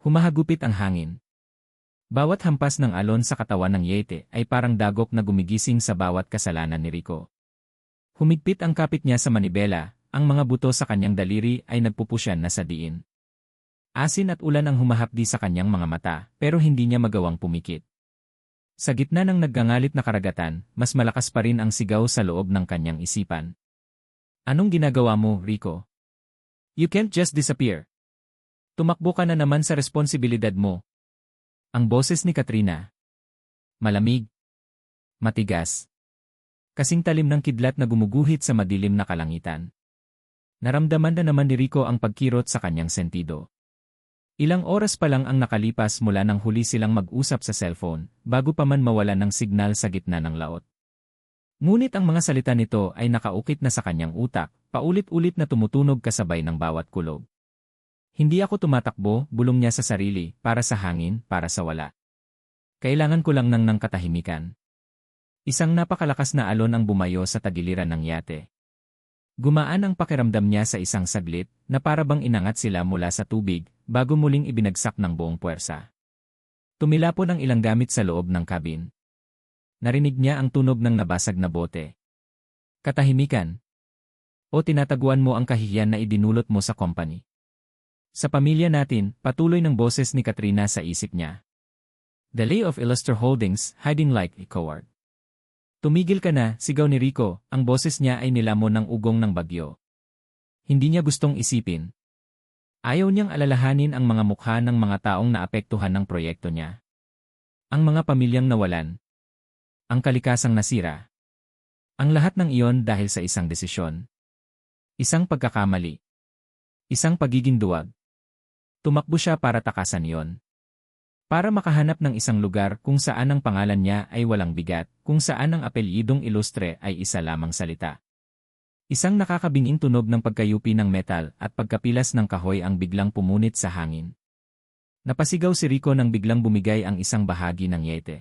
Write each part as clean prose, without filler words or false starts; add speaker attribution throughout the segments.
Speaker 1: Humahagupit ang hangin. Bawat hampas ng alon sa katawan ng Yete ay parang dagok na gumigising sa bawat kasalanan ni Rico. Humigpit ang kapit niya sa manibela, ang mga buto sa kanyang daliri ay nagpupusyan na sa diin. Asin at ulan ang humahapdi sa kanyang mga mata, pero hindi niya magawang pumikit. Sa gitna ng naggangalit na karagatan, mas malakas pa rin ang sigaw sa loob ng kanyang isipan. Anong ginagawa mo, Rico? You can't just disappear. Tumakbo ka na naman sa responsibilidad mo. Ang boses ni Katrina. Malamig. Matigas. Kasing talim ng kidlat na gumuguhit sa madilim na kalangitan. Naramdaman na naman ni Rico ang pagkirot sa kanyang sentido. Ilang oras pa lang ang nakalipas mula nang huli silang mag-usap sa cellphone, bago pa man mawalan ng signal sa gitna ng laot. Ngunit ang mga salita nito ay nakaukit na sa kanyang utak, paulit-ulit na tumutunog kasabay ng bawat kulog. Hindi ako tumatakbo, bulong niya sa sarili, para sa hangin, para sa wala. Kailangan ko lang ng katahimikan. Isang napakalakas na alon ang bumayo sa tagiliran ng yate. Gumaan ang pakiramdam niya sa isang saglit, na para bang inangat sila mula sa tubig, bago muling ibinagsak ng buong puwersa. Tumilapon ang ilang gamit sa loob ng kabin. Narinig niya ang tunog ng nabasag na bote. Katahimikan. O tinataguan mo ang kahihiyan na idinulot mo sa company. Sa pamilya natin, patuloy ng boses ni Katrina sa isip niya. The Lay of Illuster Holdings, hiding like a coward. Tumigil ka na, sigaw ni Rico, ang boses niya ay nilamon ng ugong ng bagyo. Hindi niya gustong isipin. Ayaw niyang alalahanin ang mga mukha ng mga taong naapektuhan ng proyekto niya. Ang mga pamilyang nawalan. Ang kalikasang nasira. Ang lahat ng iyon dahil sa isang desisyon. Isang pagkakamali. Isang pagiging duwag. Tumakbo siya para takasan iyon. Para makahanap ng isang lugar kung saan ang pangalan niya ay walang bigat, kung saan ang apelyidong ilustre ay isa lamang salita. Isang nakakabinging tunog ng pagkayupi ng metal at pagkapilas ng kahoy ang biglang pumunit sa hangin. Napasigaw si Rico nang biglang bumigay ang isang bahagi ng yete.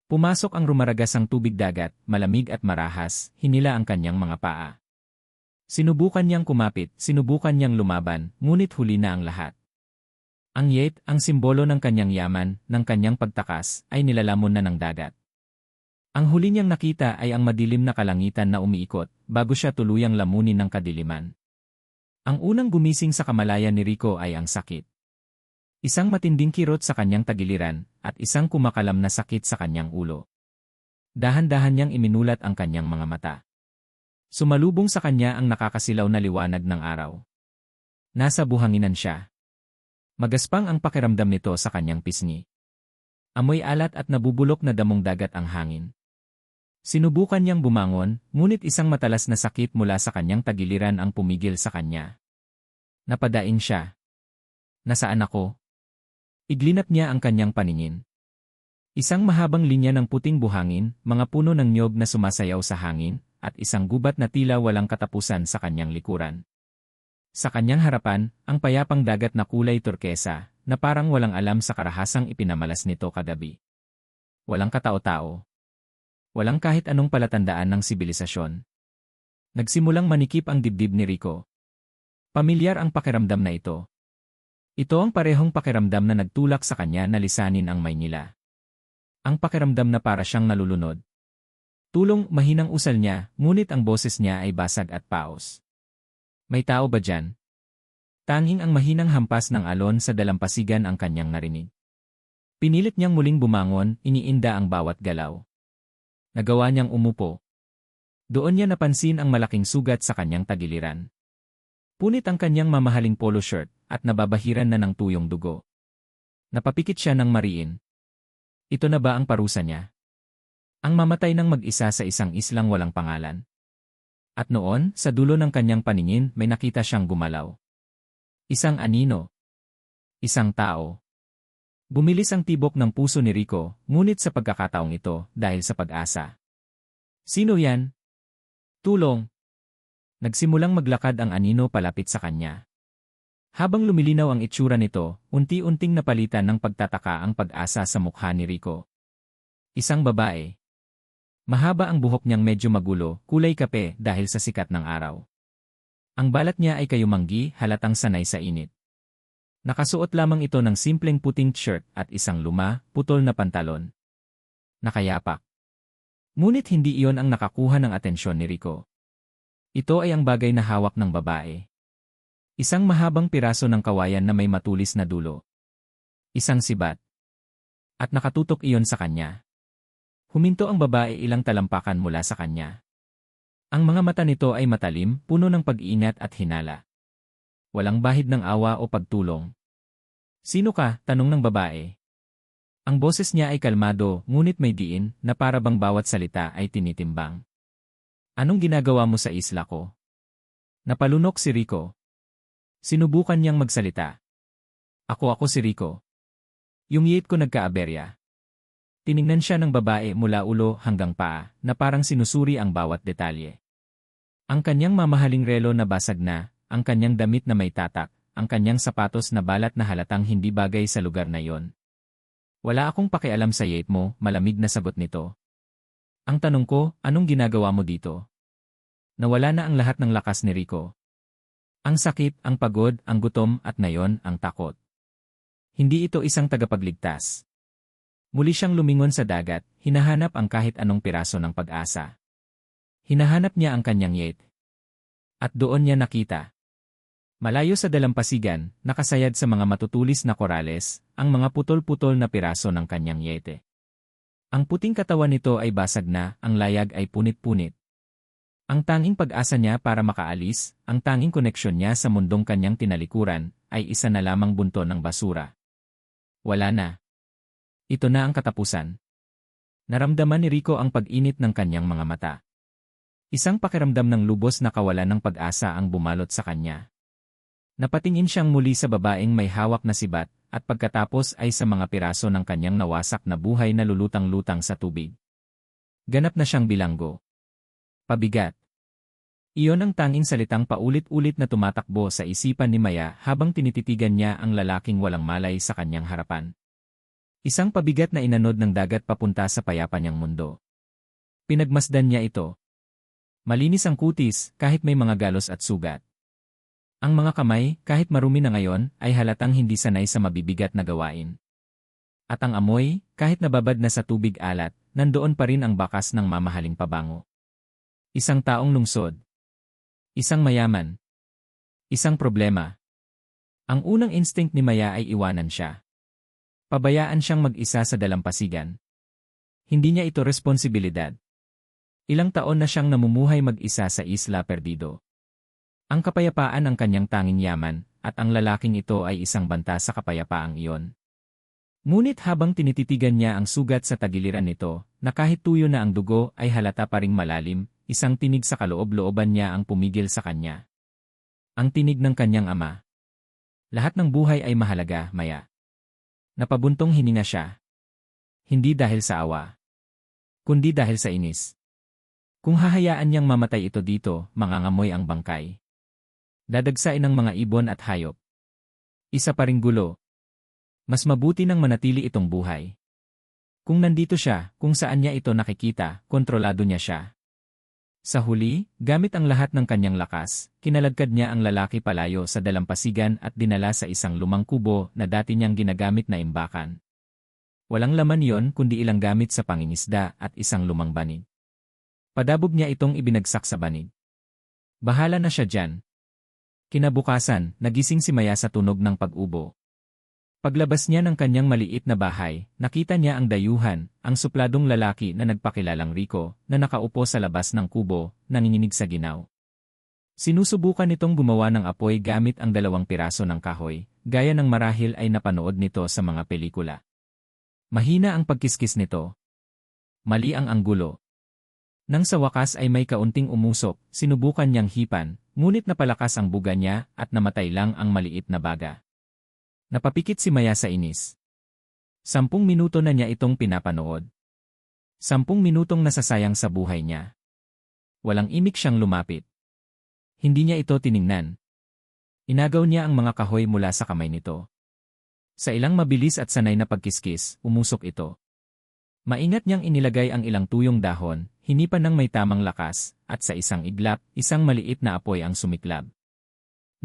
Speaker 1: Pumasok ang rumaragasang tubig dagat, malamig at marahas, hinila ang kanyang mga paa. Sinubukan niyang kumapit, sinubukan niyang lumaban, ngunit huli na ang lahat. Ang yate, ang simbolo ng kanyang yaman, ng kanyang pagtakas, ay nilalamon na ng dagat. Ang huli niyang nakita ay ang madilim na kalangitan na umiikot, bago siya tuluyang lamunin ng kadiliman. Ang unang gumising sa kamalayan ni Rico ay ang sakit. Isang matinding kirot sa kanyang tagiliran, at isang kumakalam na sakit sa kanyang ulo. Dahan-dahan niyang iminulat ang kanyang mga mata. Sumalubong sa kanya ang nakakasilaw na liwanag ng araw. Nasa buhanginan siya. Magaspang ang pakiramdam nito sa kanyang pisngi. Amoy alat at nabubulok na damong dagat ang hangin. Sinubukan niyang bumangon, ngunit isang matalas na sakit mula sa kanyang tagiliran ang pumigil sa kanya. Napadaing siya. Nasaan ako? Iglinap niya ang kanyang paningin. Isang mahabang linya ng puting buhangin, mga puno ng niyog na sumasayaw sa hangin, at isang gubat na tila walang katapusan sa kanyang likuran. Sa kanyang harapan, ang payapang dagat na kulay turkesa, na parang walang alam sa karahasang ipinamalas nito kagabi. Walang katao-tao. Walang kahit anong palatandaan ng sibilisasyon. Nagsimulang manikip ang dibdib ni Rico. Pamilyar ang pakiramdam na ito. Ito ang parehong pakiramdam na nagtulak sa kanya na lisanin ang Maynila. Ang pakiramdam na para siyang nalulunod. Tulong, mahinang usal niya, ngunit ang boses niya ay basag at paos. May tao ba dyan? Tanging ang mahinang hampas ng alon sa dalampasigan ang kanyang narinig. Pinilit niyang muling bumangon, iniinda ang bawat galaw. Nagawa niyang umupo. Doon niya napansin ang malaking sugat sa kanyang tagiliran. Punit ang kanyang mamahaling polo shirt at nababahiran na ng tuyong dugo. Napapikit siya ng mariin. Ito na ba ang parusa niya? Ang mamatay ng mag-isa sa isang islang walang pangalan. At noon, sa dulo ng kanyang paningin, may nakita siyang gumalaw. Isang anino. Isang tao. Bumilis ang tibok ng puso ni Rico, ngunit sa pagkakataong ito, dahil sa pag-asa. Sino yan? Tulong! Nagsimulang maglakad ang anino palapit sa kanya. Habang lumilinaw ang itsura nito, unti-unting napalitan ng pagtataka ang pag-asa sa mukha ni Rico. Isang babae. Mahaba ang buhok niyang medyo magulo, kulay kape dahil sa sikat ng araw. Ang balat niya ay kayumanggi, halatang sanay sa init. Nakasuot lamang ito ng simpleng puting shirt at isang luma, putol na pantalon. Nakayapak. Ngunit hindi iyon ang nakakuha ng atensyon ni Rico. Ito ay ang bagay na hawak ng babae. Isang mahabang piraso ng kawayan na may matulis na dulo. Isang sibat. At nakatutok iyon sa kanya. Huminto ang babae ilang talampakan mula sa kanya. Ang mga mata nito ay matalim, puno ng pag-iingat at hinala. Walang bahid ng awa o pagtulong. "Sino ka?" tanong ng babae. Ang boses niya ay kalmado, ngunit may diin na para bang bawat salita ay tinitimbang. "Anong ginagawa mo sa isla ko?" Napalunok si Rico. Sinubukan niyang magsalita. Ako si Rico. Yung yacht ko nagkaaberya." Tiningnan siya ng babae mula ulo hanggang paa na parang sinusuri ang bawat detalye. Ang kanyang mamahaling relo na basag na, ang kanyang damit na may tatak, ang kanyang sapatos na balat na halatang hindi bagay sa lugar na iyon. "Wala akong pakialam sa yacht mo," malamig na sagot nito. Ang tanong ko, anong ginagawa mo dito? Nawala na ang lahat ng lakas ni Rico. Ang sakit, ang pagod, ang gutom at ngayon ang takot. Hindi ito isang tagapagligtas. Muli siyang lumingon sa dagat, hinahanap ang kahit anong piraso ng pag-asa. Hinahanap niya ang kanyang yacht. At doon niya nakita. Malayo sa dalampasigan, nakasayad sa mga matutulis na korales, ang mga putol-putol na piraso ng kanyang yete. Ang puting katawan nito ay basag na, ang layag ay punit-punit. Ang tanging pag-asa niya para makaalis, ang tanging koneksyon niya sa mundong kanyang tinalikuran, ay isa na lamang bunto ng basura. Wala na. Ito na ang katapusan. Naramdaman ni Rico ang pag-init ng kanyang mga mata. Isang pakiramdam ng lubos na kawalan ng pag-asa ang bumalot sa kanya. Napatingin siyang muli sa babaeng may hawak na sibat, at pagkatapos ay sa mga piraso ng kanyang nawasak na buhay na lulutang-lutang sa tubig. Ganap na siyang bilanggo. Pabigat. Iyon ang tanging salitang paulit-ulit na tumatakbo sa isipan ni Maya habang tinititigan niya ang lalaking walang malay sa kanyang harapan. Isang pabigat na inanod ng dagat papunta sa payapa niyang mundo. Pinagmasdan niya ito. Malinis ang kutis kahit may mga galos at sugat. Ang mga kamay, kahit marumi na ngayon, ay halatang hindi sanay sa mabibigat na gawain. At ang amoy, kahit nababad na sa tubig alat, nandoon pa rin ang bakas ng mamahaling pabango. Isang taong lungsod. Isang mayaman. Isang problema. Ang unang instinct ni Maya ay iwanan siya. Pabayaan siyang mag-isa sa dalampasigan. Hindi niya ito responsibilidad. Ilang taon na siyang namumuhay mag-isa sa Isla Perdido. Ang kapayapaan ang kanyang tanging yaman, at ang lalaking ito ay isang banta sa kapayapaang iyon. Ngunit habang tinititigan niya ang sugat sa tagiliran nito, na kahit tuyo na ang dugo ay halata pa ring malalim, isang tinig sa kaloob-looban niya ang pumigil sa kanya. Ang tinig ng kanyang ama. "Lahat ng buhay ay mahalaga, Maya." Napabuntong hininga siya. Hindi dahil sa awa, kundi dahil sa inis. Kung hahayaan niyang mamatay ito dito, mangangamoy ang bangkay. Dadagsain ng mga ibon at hayop. Isa pa ring gulo. Mas mabuti nang manatili itong buhay. Kung nandito siya, kung saan niya ito nakikita, kontrolado niya siya. Sa huli, gamit ang lahat ng kanyang lakas, kinaladkad niya ang lalaki palayo sa dalampasigan at dinala sa isang lumang kubo na dati niyang ginagamit na imbakan. Walang laman yon kundi ilang gamit sa pangingisda at isang lumang banig. Padabog niya itong ibinagsak sa banig. Bahala na siya dyan. Kinabukasan, nagising si Maya sa tunog ng pag-ubo. Paglabas niya ng kanyang maliit na bahay, nakita niya ang dayuhan, ang supladong lalaki na nagpakilalang Rico, na nakaupo sa labas ng kubo, nanginginig sa ginaw. Sinusubukan nitong gumawa ng apoy gamit ang 2 piraso ng kahoy, gaya ng marahil ay napanood nito sa mga pelikula. Mahina ang pagkiskis nito. Mali ang anggulo. Nang sa wakas ay may kaunting umusok, sinubukan niyang hipan, ngunit napalakas ang buga niya at namatay lang ang maliit na baga. Napapikit si Maya sa inis. 10 minuto na niya itong pinapanood. 10 minutong nasasayang sa buhay niya. Walang imik siyang lumapit. Hindi niya ito tiningnan. Inagaw niya ang mga kahoy mula sa kamay nito. Sa ilang mabilis at sanay na pagkiskis, umusok ito. Maingat niyang inilagay ang ilang tuyong dahon, hinipan ng may tamang lakas, at sa isang iglap, isang maliit na apoy ang sumiklab.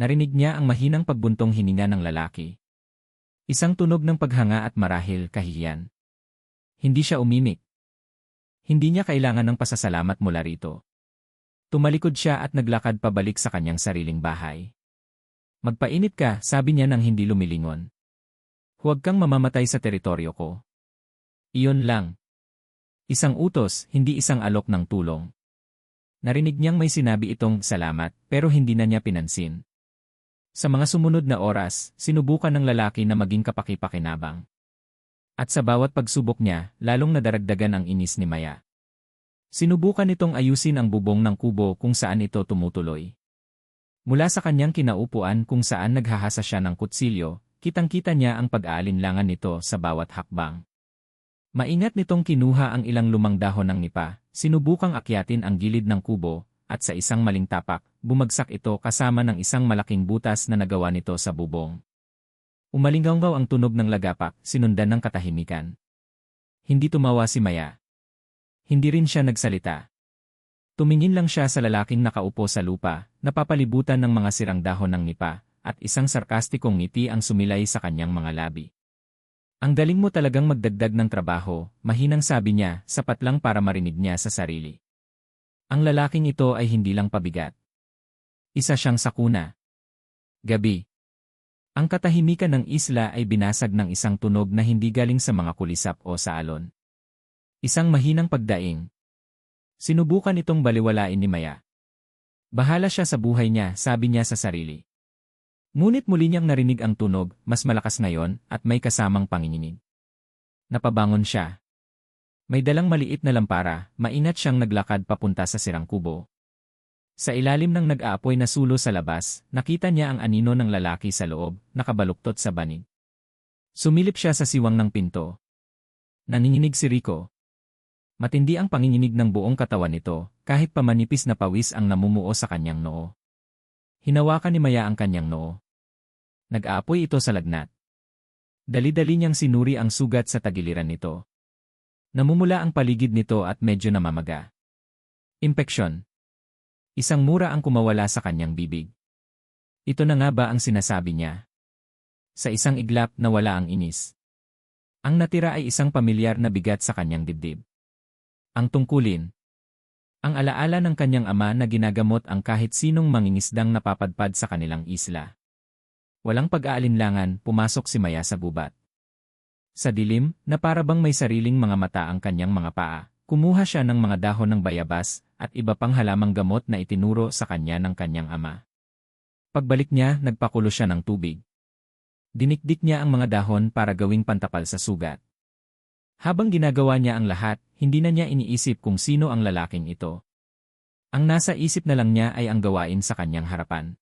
Speaker 1: Narinig niya ang mahinang pagbuntong hininga ng lalaki. Isang tunog ng paghanga at marahil kahihiyan. Hindi siya umimik. Hindi niya kailangan ng pasasalamat mula rito. Tumalikod siya at naglakad pabalik sa kanyang sariling bahay. Magpainit ka, sabi niya nang hindi lumilingon. Huwag kang mamamatay sa teritoryo ko. Iyon lang. Isang utos, hindi isang alok ng tulong. Narinig niyang may sinabi itong salamat, pero hindi na niya pinansin. Sa mga sumunod na oras, sinubukan ng lalaki na maging kapaki-pakinabang. At sa bawat pagsubok niya, lalong nadaragdagan ang inis ni Maya. Sinubukan nitong ayusin ang bubong ng kubo kung saan ito tumutuloy. Mula sa kanyang kinaupuan kung saan naghahasa siya ng kutsilyo, kitang-kita niya ang pag-aalinlangan nito sa bawat hakbang. Maingat nitong kinuha ang ilang lumang dahon ng nipa, sinubukang akyatin ang gilid ng kubo, at sa isang maling tapak, bumagsak ito kasama ng isang malaking butas na nagawa nito sa bubong. Umalinggaw ang tunog ng lagapak, sinundan ng katahimikan. Hindi tumawa si Maya. Hindi rin siya nagsalita. Tumingin lang siya sa lalaking nakaupo sa lupa, napapalibutan ng mga sirang dahon ng nipa, at isang sarkastikong ngiti ang sumilay sa kanyang mga labi. Ang galing mo talagang magdagdag ng trabaho, mahinang sabi niya, sapat lang para marinig niya sa sarili. Ang lalaking ito ay hindi lang pabigat. Isa siyang sakuna. Gabi. Ang katahimikan ng isla ay binasag ng isang tunog na hindi galing sa mga kulisap o sa alon. Isang mahinang pagdaing. Sinubukan itong baliwalain ni Maya. Bahala siya sa buhay niya, sabi niya sa sarili. Ngunit muli niyang narinig ang tunog, mas malakas ngayon, at may kasamang panginginig. Napabangon siya. May dalang maliit na lampara, maingat siyang naglakad papunta sa sirang kubo. Sa ilalim ng nag-aapoy na sulo sa labas, nakita niya ang anino ng lalaki sa loob, nakabaluktot sa banig. Sumilip siya sa siwang ng pinto. Nanginginig si Rico. Matindi ang panginginig ng buong katawan nito, kahit pamanipis na pawis ang namumuo sa kanyang noo. Hinawakan ni Maya ang kanyang noo. Nag-aapoy ito sa lagnat. Dali-dali niyang sinuri ang sugat sa tagiliran nito. Namumula ang paligid nito at medyo namamaga. Impeksyon. Isang mura ang kumawala sa kanyang bibig. Ito na nga ba ang sinasabi niya? Sa isang iglap nawala ang inis. Ang natira ay isang pamilyar na bigat sa kanyang dibdib. Ang tungkulin. Ang alaala ng kanyang ama na ginagamot ang kahit sinong mangingisdang napapadpad sa kanilang isla. Walang pag-aalinlangan, pumasok si Maya sa gubat. Sa dilim, na para bang may sariling mga mata ang kanyang mga paa, kumuha siya ng mga dahon ng bayabas at iba pang halamang gamot na itinuro sa kanya ng kanyang ama. Pagbalik niya, nagpakulo siya ng tubig. Dinikdik niya ang mga dahon para gawing pantapal sa sugat. Habang ginagawa niya ang lahat, hindi na niya iniisip kung sino ang lalaking ito. Ang nasa isip na lang niya ay ang gawain sa kanyang harapan.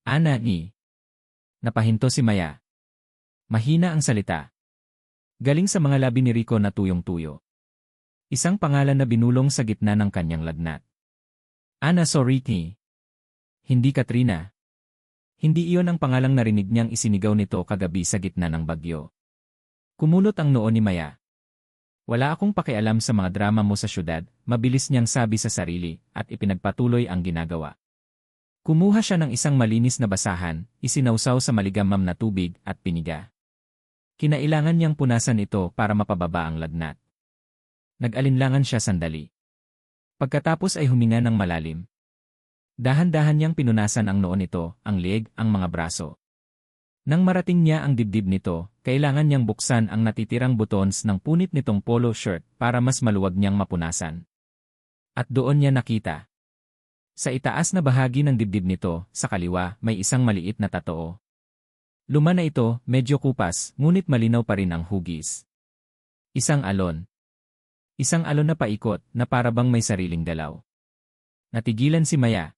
Speaker 1: Ana ni. Napahinto si Maya. Mahina ang salita. Galing sa mga labi ni Rico na tuyong-tuyo. Isang pangalan na binulong sa gitna ng kanyang lagnat. Ana Soriti. Hindi Katrina. Hindi iyon ang pangalang narinig niyang isinigaw nito kagabi sa gitna ng bagyo. Kumulot ang noo ni Maya. Wala akong pakialam sa mga drama mo sa syudad, mabilis niyang sabi sa sarili, at ipinagpatuloy ang ginagawa. Kumuha siya ng isang malinis na basahan, isinawsaw sa maligamam na tubig, at piniga. Kinailangan niyang punasan ito para mapababa ang lagnat. Nag-alinlangan siya sandali. Pagkatapos ay huminga ng malalim. Dahan-dahan niyang pinunasan ang noo nito, ang leeg, ang mga braso. Nang marating niya ang dibdib nito, kailangan niyang buksan ang natitirang buttons ng punit nitong polo shirt para mas maluwag niyang mapunasan. At doon niya nakita. Sa itaas na bahagi ng dibdib nito, sa kaliwa, may isang maliit na tatoo. Luma na ito, medyo kupas, ngunit malinaw pa rin ang hugis. Isang alon. Isang alon na paikot, na parabang may sariling dalaw. Natigilan si Maya.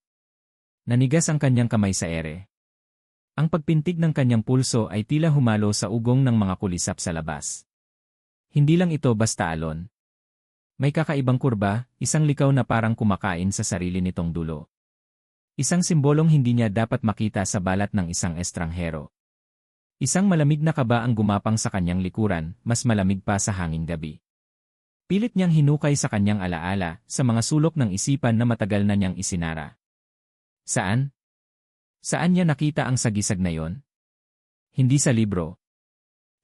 Speaker 1: Nanigas ang kanyang kamay sa ere. Ang pagpintig ng kanyang pulso ay tila humalo sa ugong ng mga kulisap sa labas. Hindi lang ito basta alon. May kakaibang kurba, isang likaw na parang kumakain sa sarili nitong dulo. Isang simbolong hindi niya dapat makita sa balat ng isang estranghero. Isang malamig na kaba ang gumapang sa kanyang likuran, mas malamig pa sa hanging gabi. Pilit niyang hinukay sa kanyang alaala, sa mga sulok ng isipan na matagal na niyang isinara. Saan? Saan niya nakita ang sagisag na yon? Hindi sa libro.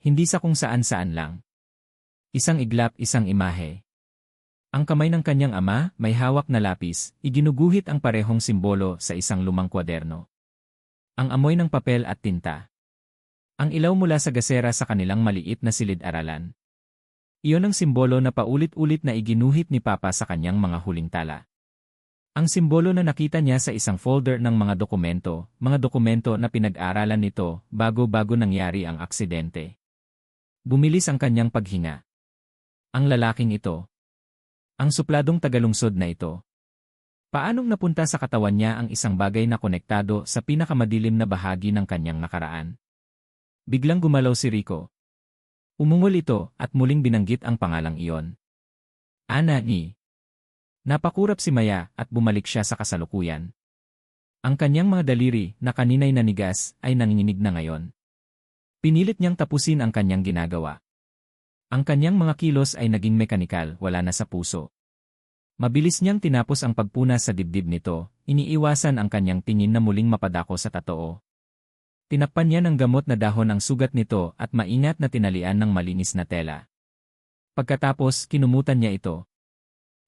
Speaker 1: Hindi sa kung saan-saan lang. Isang iglap, isang imahe. Ang kamay ng kanyang ama, may hawak na lapis, iginuguhit ang parehong simbolo sa isang lumang kwaderno. Ang amoy ng papel at tinta. Ang ilaw mula sa gasera sa kanilang maliit na silid-aralan. Iyon ang simbolo na paulit-ulit na iginuhit ni Papa sa kanyang mga huling tala. Ang simbolo na nakita niya sa isang folder ng mga dokumento na pinag-aralan nito bago nangyari ang aksidente. Bumilis ang kanyang paghinga. Ang lalaking ito. Ang supladong tagalungsod na ito. Paanong napunta sa katawan niya ang isang bagay na konektado sa pinakamadilim na bahagi ng kanyang nakaraan? Biglang gumalaw si Rico. Umungol ito at muling binanggit ang pangalang iyon. Ana ni. Napakurap si Maya at bumalik siya sa kasalukuyan. Ang kanyang mga daliri na kanina'y nanigas ay nanginginig na ngayon. Pinilit niyang tapusin ang kanyang ginagawa. Ang kanyang mga kilos ay naging mekanikal, wala na sa puso. Mabilis niyang tinapos ang pagpuna sa dibdib nito, iniiwasan ang kanyang tingin na muling mapadako sa totoo. Tinakpan niya ng gamot na dahon ang sugat nito at maingat na tinalian ng malinis na tela. Pagkatapos, kinumutan niya ito.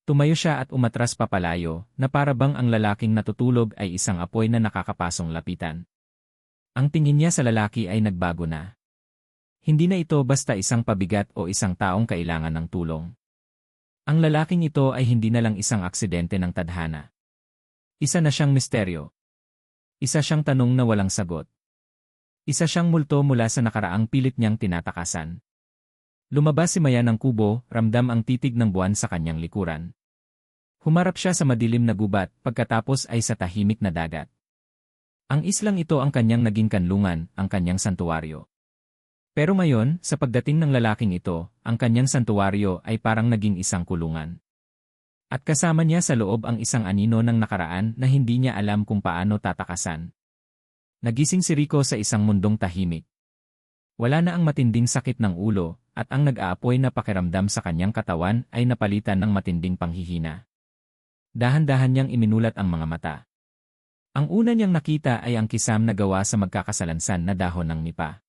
Speaker 1: Tumayo siya at umatras papalayo, na para bang ang lalaking natutulog ay isang apoy na nakakapasong lapitan. Ang tingin niya sa lalaki ay nagbago na. Hindi na ito basta isang pabigat o isang taong kailangan ng tulong. Ang lalaking ito ay hindi na lang isang aksidente ng tadhana. Isa na siyang misteryo. Isa siyang tanong na walang sagot. Isa siyang multo mula sa nakaraang pilit niyang tinatakasan. Lumabas si Maya ng kubo, ramdam ang titig ng buwan sa kanyang likuran. Humarap siya sa madilim na gubat, pagkatapos ay sa tahimik na dagat. Ang islang ito ang kanyang naging kanlungan, ang kanyang santuwaryo. Pero ngayon, sa pagdating ng lalaking ito, ang kanyang santuwaryo ay parang naging isang kulungan. At kasama niya sa loob ang isang anino ng nakaraan na hindi niya alam kung paano tatakasan. Nagising si Rico sa isang mundong tahimik. Wala na ang matinding sakit ng ulo, at ang nag-aapoy na pakiramdam sa kanyang katawan ay napalitan ng matinding panghihina. Dahan-dahan niyang iminulat ang mga mata. Ang una niyang nakita ay ang kisam na gawa sa magkakasalansan na dahon ng nipa.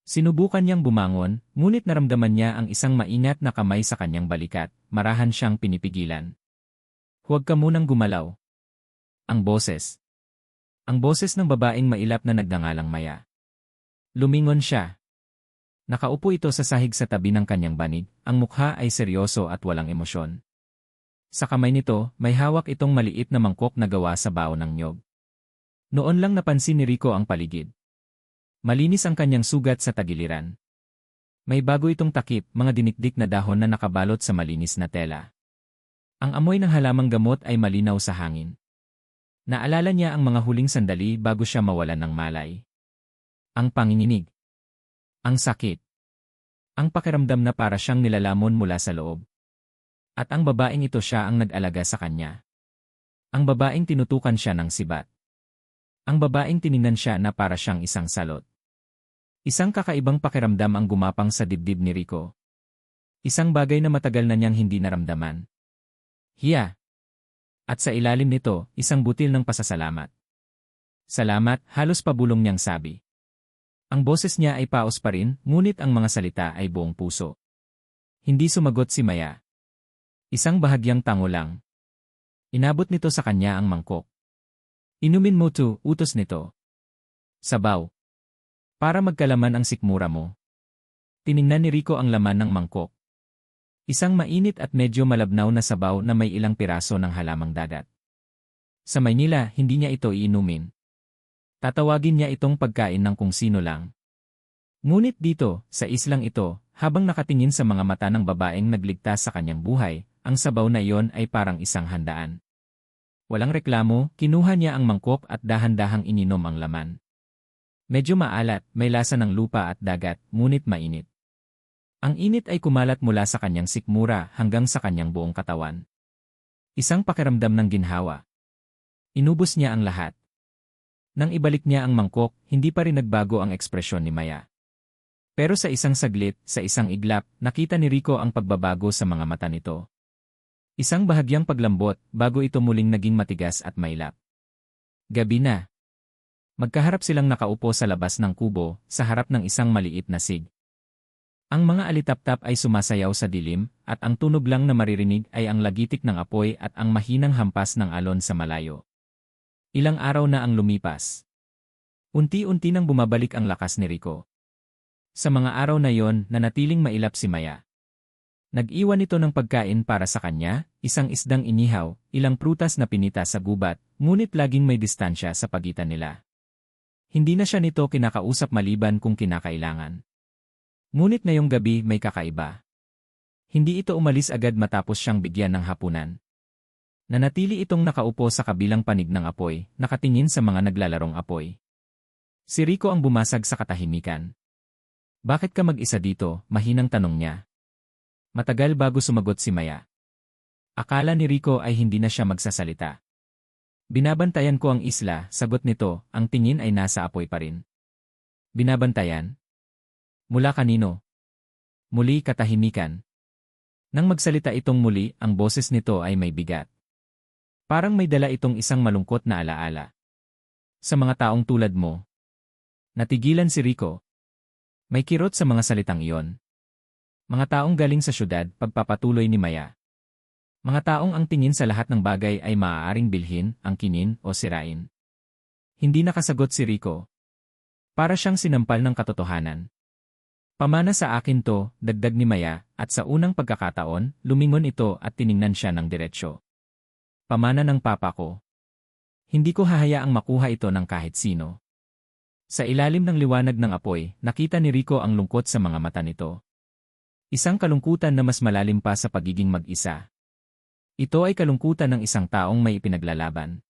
Speaker 1: Sinubukan niyang bumangon, ngunit naramdaman niya ang isang maingat na kamay sa kanyang balikat, marahan siyang pinipigilan. Huwag ka munang gumalaw. Ang boses. Ang boses ng babaeng mailap na nagngangalang Maya. Lumingon siya. Nakaupo ito sa sahig sa tabi ng kanyang banig, ang mukha ay seryoso at walang emosyon. Sa kamay nito, may hawak itong maliit na mangkok na gawa sa bao ng nyog. Noon lang napansin ni Rico ang paligid. Malinis ang kanyang sugat sa tagiliran. May bago itong takip, mga dinikdik na dahon na nakabalot sa malinis na tela. Ang amoy ng halamang gamot ay malinaw sa hangin. Naalala niya ang mga huling sandali bago siya mawalan ng malay. Ang panginginig. Ang sakit. Ang pakiramdam na para siyang nilalamon mula sa loob. At ang babaeng ito siya ang nag-alaga sa kanya. Ang babaeng tinutukan siya ng sibat. Ang babaeng tiningnan siya na para siyang isang salot. Isang kakaibang pakiramdam ang gumapang sa dibdib ni Rico. Isang bagay na matagal na niyang hindi naramdaman. Hiya. At sa ilalim nito, isang butil ng pasasalamat. Salamat, halos pabulong niyang sabi. Ang boses niya ay paos pa rin, ngunit ang mga salita ay buong puso. Hindi sumagot si Maya. Isang bahagyang tango lang. Inabot nito sa kanya ang mangkok. Inumin mo to, utos nito. Sabaw. Para magkalaman ang sikmura mo. Tiningnan ni Rico ang laman ng mangkok. Isang mainit at medyo malabnaw na sabaw na may ilang piraso ng halamang dagat. Sa Maynila, hindi niya ito iinumin. Tatawagin niya itong pagkain ng kung sino lang. Ngunit dito, sa islang ito, habang nakatingin sa mga mata ng babaeng nagligtas sa kanyang buhay, ang sabaw na iyon ay parang isang handaan. Walang reklamo, kinuha niya ang mangkok at dahan-dahang ininom ang laman. Medyo maalat, may lasa ng lupa at dagat, ngunit mainit. Ang init ay kumalat mula sa kanyang sikmura hanggang sa kanyang buong katawan. Isang pakiramdam ng ginhawa. Inubos niya ang lahat. Nang ibalik niya ang mangkok, hindi pa rin nagbago ang ekspresyon ni Maya. Pero sa isang saglit, sa isang iglap, nakita ni Rico ang pagbabago sa mga mata nito. Isang bahagyang paglambot bago ito muling naging matigas at mailap. Gabi na. Magkaharap silang nakaupo sa labas ng kubo, sa harap ng isang maliit na sig. Ang mga alitaptap ay sumasayaw sa dilim, at ang tunog lang na maririnig ay ang lagitik ng apoy at ang mahinang hampas ng alon sa malayo. Ilang araw na ang lumipas. Unti-unti nang bumabalik ang lakas ni Rico. Sa mga araw na yon, nanatiling mailap si Maya. Nag-iwan ito ng pagkain para sa kanya, isang isdang inihaw, ilang prutas na pinita sa gubat, ngunit laging may distansya sa pagitan nila. Hindi na siya nito kinakausap maliban kung kinakailangan. Ngunit ngayong gabi may kakaiba. Hindi ito umalis agad matapos siyang bigyan ng hapunan. Nanatili itong nakaupo sa kabilang panig ng apoy, nakatingin sa mga naglalarong apoy. Si Rico ang bumasag sa katahimikan. "Bakit ka mag-isa dito?" mahinang tanong niya. Matagal bago sumagot si Maya. Akala ni Rico ay hindi na siya magsasalita. "Binabantayan ko ang isla," sagot nito, ang tingin ay nasa apoy pa rin. "Binabantayan? Mula kanino?" Muli katahimikan. Nang magsalita itong muli, ang boses nito ay may bigat. Parang may dala itong isang malungkot na alaala. "Sa mga taong tulad mo." Natigilan si Rico. May kirot sa mga salitang iyon. Mga taong galing sa syudad, pagpapatuloy ni Maya. Mga taong ang tingin sa lahat ng bagay ay maaaring bilhin, angkinin, o sirain. Hindi nakasagot si Rico. Para siyang sinampal ng katotohanan. "Pamana sa akin to," dagdag ni Maya, at sa unang pagkakataon, lumingon ito at tiningnan siya ng diretsyo. "Pamana ng papa ko. Hindi ko hahayaang makuha ito ng kahit sino." Sa ilalim ng liwanag ng apoy, nakita ni Rico ang lungkot sa mga mata nito. Isang kalungkutan na mas malalim pa sa pagiging mag-isa. Ito ay kalungkutan ng isang taong may ipinaglalaban.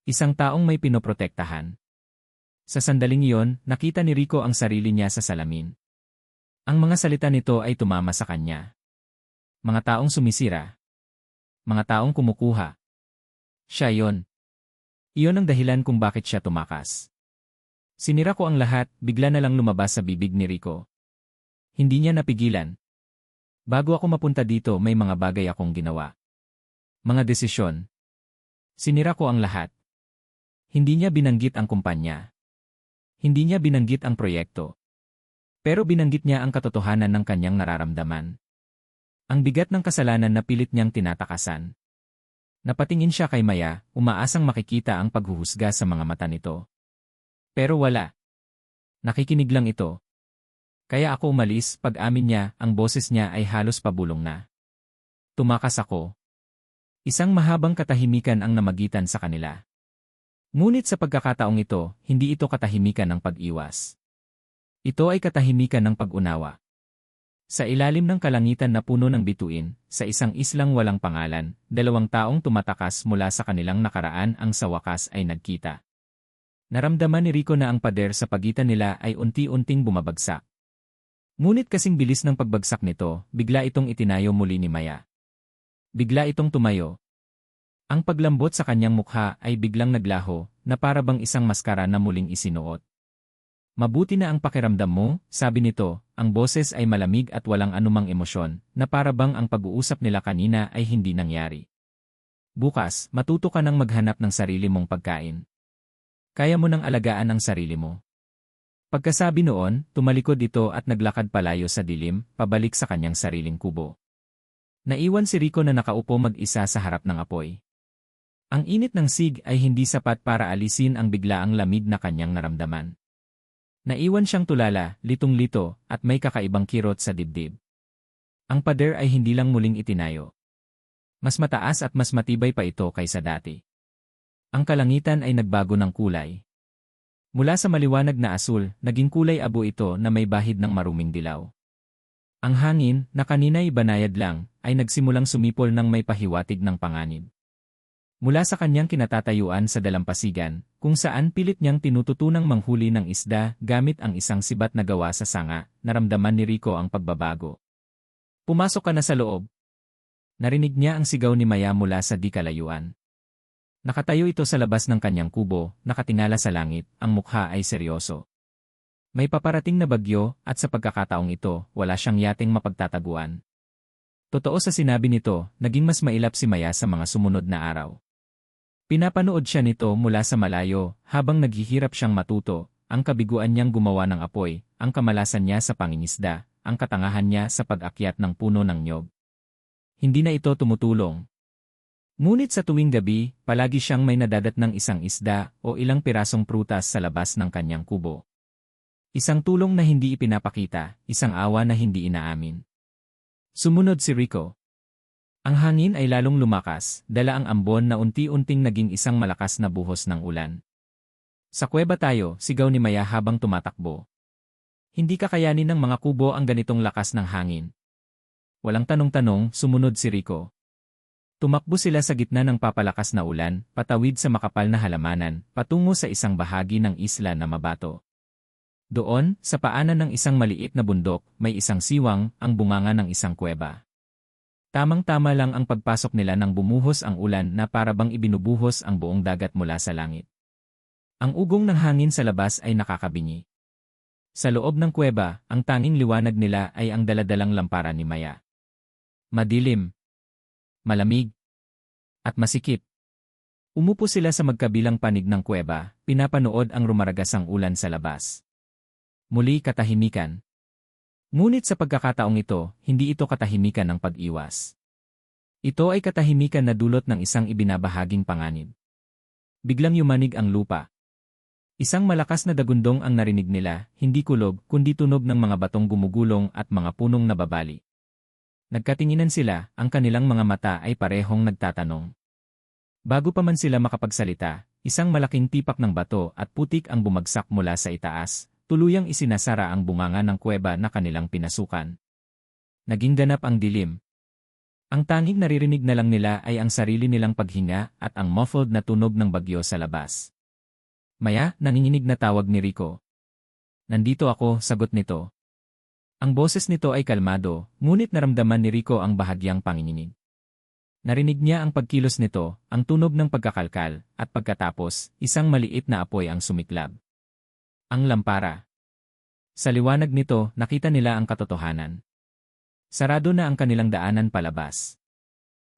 Speaker 1: Isang taong may pinoprotektahan. Sa sandaling iyon, nakita ni Rico ang sarili niya sa salamin. Ang mga salita nito ay tumama sa kanya. Mga taong sumisira. Mga taong kumukuha. Siya yon. Iyon ang dahilan kung bakit siya tumakas. "Sinira ko ang lahat," bigla na lang lumabas sa bibig ni Rico. Hindi niya napigilan. "Bago ako mapunta dito may mga bagay akong ginawa. Mga desisyon. Sinira ko ang lahat." Hindi niya binanggit ang kumpanya. Hindi niya binanggit ang proyekto. Pero binanggit niya ang katotohanan ng kanyang nararamdaman. Ang bigat ng kasalanan na pilit niyang tinatakasan. Napatingin siya kay Maya, umaasang makikita ang paghuhusga sa mga mata nito. Pero wala. Nakikinig lang ito. "Kaya ako umalis," pag-amin niya, ang boses niya ay halos pabulong na. "Tumakas ako." Isang mahabang katahimikan ang namagitan sa kanila. Ngunit sa pagkakataong ito, hindi ito katahimikan ng pag-iwas. Ito ay katahimikan ng pag-unawa. Sa ilalim ng kalangitan na puno ng bituin, sa isang islang walang pangalan, dalawang taong tumatakas mula sa kanilang nakaraan ang sa wakas ay nagkita. Naramdaman ni Rico na ang pader sa pagitan nila ay unti-unting bumabagsak. Ngunit kasing bilis ng pagbagsak nito, bigla itong itinayo muli ni Maya. Bigla itong tumayo. Ang paglambot sa kanyang mukha ay biglang naglaho, na para bang isang maskara na muling isinuot. "Mabuti na ang pakiramdam mo," sabi nito, ang boses ay malamig at walang anumang emosyon, na para bang ang pag-uusap nila kanina ay hindi nangyari. "Bukas, matuto ka nang maghanap ng sarili mong pagkain. Kaya mo nang alagaan ang sarili mo." Pagkasabi noon, tumalikod ito at naglakad palayo sa dilim, pabalik sa kanyang sariling kubo. Naiwan si Rico na nakaupo mag-isa sa harap ng apoy. Ang init ng sig ay hindi sapat para alisin ang biglaang lamig na kanyang naramdaman. Naiwan siyang tulala, litong-lito, at may kakaibang kirot sa dibdib. Ang pader ay hindi lang muling itinayo. Mas mataas at mas matibay pa ito kaysa dati. Ang kalangitan ay nagbago ng kulay. Mula sa maliwanag na asul, naging kulay abo ito na may bahid ng maruming dilaw. Ang hangin, na kanina'y banayad lang, ay nagsimulang sumipol ng may pahiwatig ng panganib. Mula sa kanyang kinatatayuan sa dalampasigan, kung saan pilit niyang tinututunang manghuli ng isda gamit ang isang sibat na gawa sa sanga, naramdaman ni Rico ang pagbabago. "Pumasok ka na sa loob." Narinig niya ang sigaw ni Maya mula sa di kalayuan. Nakatayo ito sa labas ng kanyang kubo, nakatingala sa langit, ang mukha ay seryoso. May paparating na bagyo, at sa pagkakataong ito, wala siyang yating mapagtataguan. Totoo sa sinabi nito, naging mas mailap si Maya sa mga sumunod na araw. Pinapanood siya nito mula sa malayo, habang naghihirap siyang matuto, ang kabiguan niyang gumawa ng apoy, ang kamalasan niya sa pangingisda, ang katangahan niya sa pag-akyat ng puno ng niyog. Hindi na ito tumutulong. Ngunit sa tuwing gabi, palagi siyang may nadadat ng isang isda o ilang pirasong prutas sa labas ng kanyang kubo. Isang tulong na hindi ipinapakita, isang awa na hindi inaamin. Sumunod si Rico. Ang hangin ay lalong lumakas, dala ang ambon na unti-unting naging isang malakas na buhos ng ulan. Sa kuweba tayo, sigaw ni Maya habang tumatakbo. Hindi kakayanin ng mga kubo ang ganitong lakas ng hangin. Walang tanong-tanong, sumunod si Rico. Tumakbo sila sa gitna ng papalakas na ulan, patawid sa makapal na halamanan, patungo sa isang bahagi ng isla na mabato. Doon, sa paanan ng isang maliit na bundok, may isang siwang, ang bunganga ng isang kuweba. Tamang-tama lang ang pagpasok nila nang bumuhos ang ulan na parabang ibinubuhos ang buong dagat mula sa langit. Ang ugong ng hangin sa labas ay nakakabingi. Sa loob ng kuweba, ang tanging liwanag nila ay ang daladalang lampara ni Maya. Madilim, malamig, at masikip. Umupo sila sa magkabilang panig ng kuweba, pinapanood ang rumaragasang ulan sa labas. Muli katahimikan. Ngunit sa pagkakataong ito, hindi ito katahimikan ng pag-iwas. Ito ay katahimikan na dulot ng isang ibinabahaging panganib. Biglang yumanig ang lupa. Isang malakas na dagundong ang narinig nila, hindi kulog, kundi tunog ng mga batong gumugulong at mga punong nababali. Nagkatinginan sila, ang kanilang mga mata ay parehong nagtatanong. Bago pa man sila makapagsalita, isang malaking tipak ng bato at putik ang bumagsak mula sa itaas, tuluyang isinasara ang bunganga ng kuweba na kanilang pinasukan. Naging ganap ang dilim. Ang tanging naririnig na lang nila ay ang sarili nilang paghinga at ang muffled na tunog ng bagyo sa labas. Maya, nanginginig na tawag ni Rico. Nandito ako, sagot nito. Ang boses nito ay kalmado, ngunit naramdaman ni Rico ang bahagyang panginginig. Narinig niya ang pagkilos nito, ang tunog ng pagkakalkal, at pagkatapos, isang maliit na apoy ang sumiklab. Ang lampara. Sa liwanag nito, nakita nila ang katotohanan. Sarado na ang kanilang daanan palabas.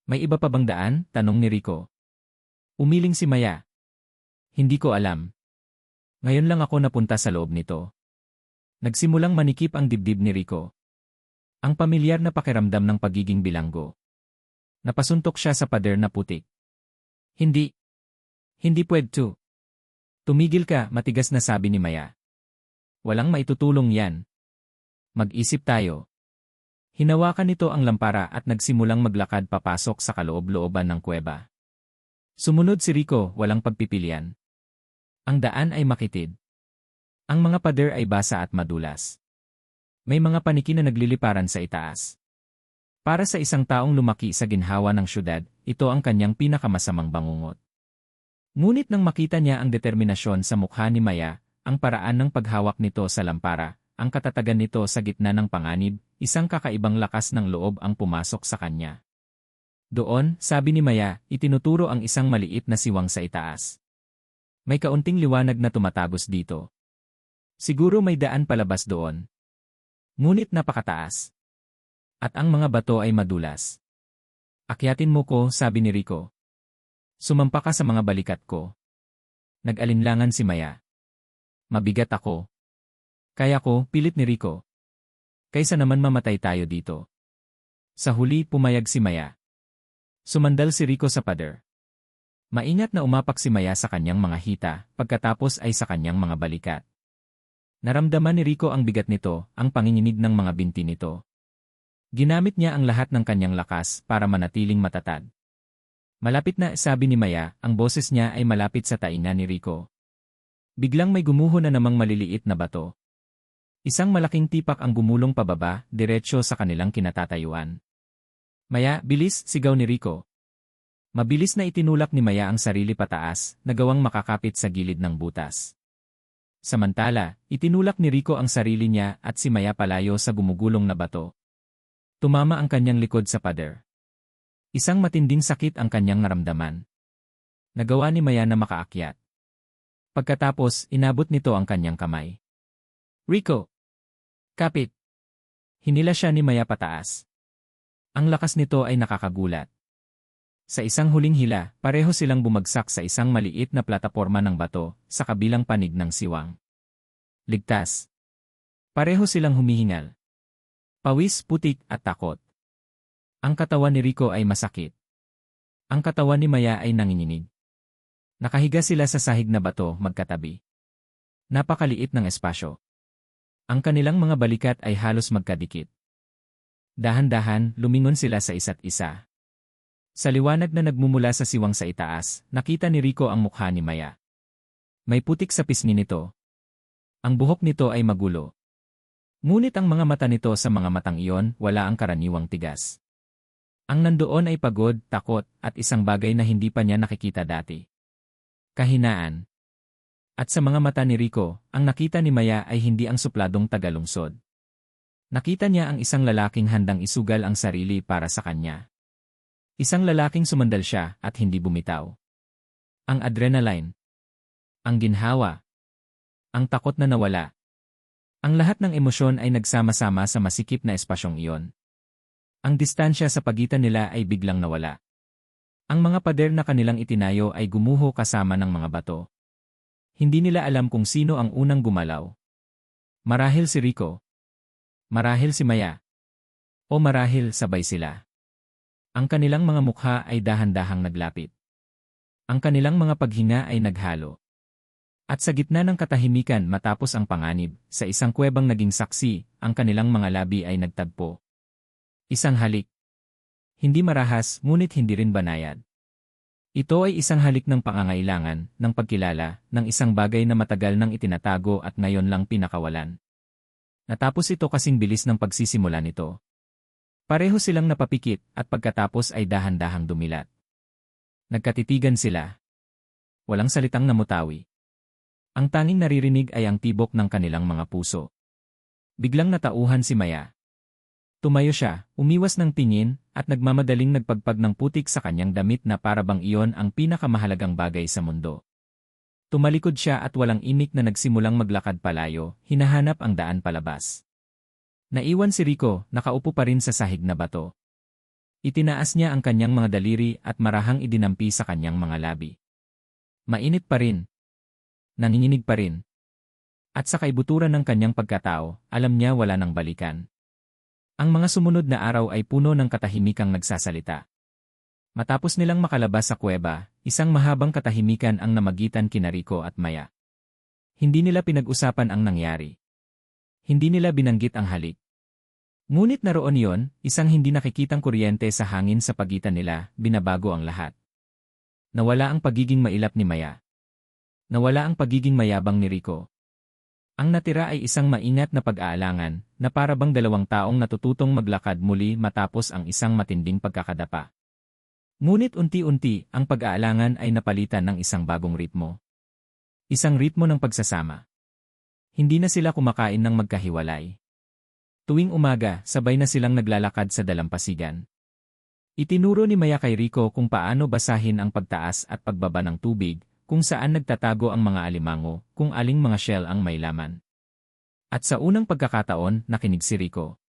Speaker 1: May iba pa bang daan? Tanong ni Rico. Umiling si Maya. Hindi ko alam. Ngayon lang ako napunta sa loob nito. Nagsimulang manikip ang dibdib ni Rico. Ang pamilyar na pakiramdam ng pagiging bilanggo. Napasuntok siya sa pader na putik. Hindi. Hindi pwede. Tumigil ka, matigas na sabi ni Maya. Walang maitutulong yan. Mag-isip tayo. Hinawakan nito ang lampara at nagsimulang maglakad papasok sa kaloob-looban ng kuweba. Sumunod si Rico, walang pagpipilian. Ang daan ay makitid. Ang mga pader ay basa at madulas. May mga paniki na nagliliparan sa itaas. Para sa isang taong lumaki sa ginhawa ng syudad, ito ang kanyang pinakamasamang bangungot. Ngunit nang makita niya ang determinasyon sa mukha ni Maya, ang paraan ng paghawak nito sa lampara, ang katatagan nito sa gitna ng panganib, isang kakaibang lakas ng loob ang pumasok sa kanya. Doon, sabi ni Maya, itinuturo ang isang maliit na siwang sa itaas. May kaunting liwanag na tumatagos dito. Siguro may daan palabas doon. Ngunit napakataas. At ang mga bato ay madulas. Akyatin mo ko, sabi ni Rico. Sumampa ka sa mga balikat ko. Nag-alinlangan si Maya. Mabigat ako. Kaya ko, pilit ni Rico. Kaysa naman mamatay tayo dito. Sa huli, pumayag si Maya. Sumandal si Rico sa pader. Maingat na umapak si Maya sa kanyang mga hita, pagkatapos ay sa kanyang mga balikat. Naramdaman ni Rico ang bigat nito, ang panginginig ng mga binti nito. Ginamit niya ang lahat ng kanyang lakas para manatiling matatag. Malapit na, sabi ni Maya, ang boses niya ay malapit sa tainga ni Rico. Biglang may gumuho na namang maliliit na bato. Isang malaking tipak ang gumulong pababa, diretsyo sa kanilang kinatatayuan. Maya, bilis, sigaw ni Rico. Mabilis na itinulak ni Maya ang sarili pataas, nagawang makakapit sa gilid ng butas. Samantala, itinulak ni Rico ang sarili niya at si Maya palayo sa gumugulong na bato. Tumama ang kanyang likod sa pader. Isang matinding sakit ang kanyang naramdaman. Nagawa ni Maya na makaakyat. Pagkatapos, inabot nito ang kanyang kamay. Rico! Kapit! Hinila siya ni Maya pataas. Ang lakas nito ay nakakagulat. Sa isang huling hila, pareho silang bumagsak sa isang maliit na plataporma ng bato, sa kabilang panig ng siwang. Ligtas. Pareho silang humihingal. Pawis, putik, at takot. Ang katawan ni Rico ay masakit. Ang katawan ni Maya ay nanginginig. Nakahiga sila sa sahig na bato magkatabi. Napakaliit ng espasyo. Ang kanilang mga balikat ay halos magkadikit. Dahan-dahan, lumingon sila sa isa't isa. Sa liwanag na nagmumula sa siwang sa itaas, nakita ni Rico ang mukha ni Maya. May putik sa pisngi nito. Ang buhok nito ay magulo. Ngunit ang mga mata nito sa mga matang iyon, wala ang karaniwang tigas. Ang nandoon ay pagod, takot, at isang bagay na hindi pa niya nakikita dati. Kahinaan. At sa mga mata ni Rico, ang nakita ni Maya ay hindi ang supladong tagalungsod. Nakita niya ang isang lalaking handang isugal ang sarili para sa kanya. Isang lalaking sumandal siya at hindi bumitaw. Ang adrenaline. Ang ginhawa. Ang takot na nawala. Ang lahat ng emosyon ay nagsama-sama sa masikip na espasyong iyon. Ang distansya sa pagitan nila ay biglang nawala. Ang mga pader na kanilang itinayo ay gumuho kasama ng mga bato. Hindi nila alam kung sino ang unang gumalaw. Marahil si Rico. Marahil si Maya. O marahil sabay sila. Ang kanilang mga mukha ay dahan-dahang naglapit. Ang kanilang mga paghinga ay naghalo. At sa gitna ng katahimikan matapos ang panganib, sa isang kuwebang naging saksi, ang kanilang mga labi ay nagtagpo. Isang halik. Hindi marahas, ngunit hindi rin banayad. Ito ay isang halik ng pangangailangan, ng pagkilala, ng isang bagay na matagal nang itinatago at ngayon lang pinakawalan. Natapos ito kasing bilis ng pagsisimula nito. Pareho silang napapikit at pagkatapos ay dahan-dahang dumilat. Nagkatitigan sila. Walang salitang namutawi. Ang tanging naririnig ay ang tibok ng kanilang mga puso. Biglang natauhan si Maya. Tumayo siya, umiwas ng tingin, at nagmamadaling nagpagpag ng putik sa kanyang damit na parabang iyon ang pinakamahalagang bagay sa mundo. Tumalikod siya at walang imik na nagsimulang maglakad palayo, hinahanap ang daan palabas. Naiwan si Rico, nakaupo pa rin sa sahig na bato. Itinaas niya ang kanyang mga daliri at marahang idinampi sa kanyang mga labi. Mainit pa rin. Nanginginig pa rin. At sa kaibuturan ng kanyang pagkatao, alam niya wala nang balikan. Ang mga sumunod na araw ay puno ng katahimikang nagsasalita. Matapos nilang makalabas sa kuweba, isang mahabang katahimikan ang namagitan kina Rico at Maya. Hindi nila pinag-usapan ang nangyari. Hindi nila binanggit ang halik. Ngunit naroon yon, isang hindi nakikitang kuryente sa hangin sa pagitan nila, binabago ang lahat. Nawala ang pagiging mailap ni Maya. Nawala ang pagiging mayabang ni Rico. Ang natira ay isang maingat na pag-aalangan, na parabang dalawang taong natututong maglakad muli matapos ang isang matinding pagkakadapa. Ngunit unti-unti, ang pag-aalangan ay napalitan ng isang bagong ritmo. Isang ritmo ng pagsasama. Hindi na sila kumakain ng magkahiwalay. Tuwing umaga, sabay na silang naglalakad sa dalampasigan. Itinuro ni Maya kay Rico kung paano basahin ang pagtaas at pagbaba ng tubig, kung saan nagtatago ang mga alimango, kung aling mga shell ang may laman. At sa unang pagkakataon, nakinig si Rico.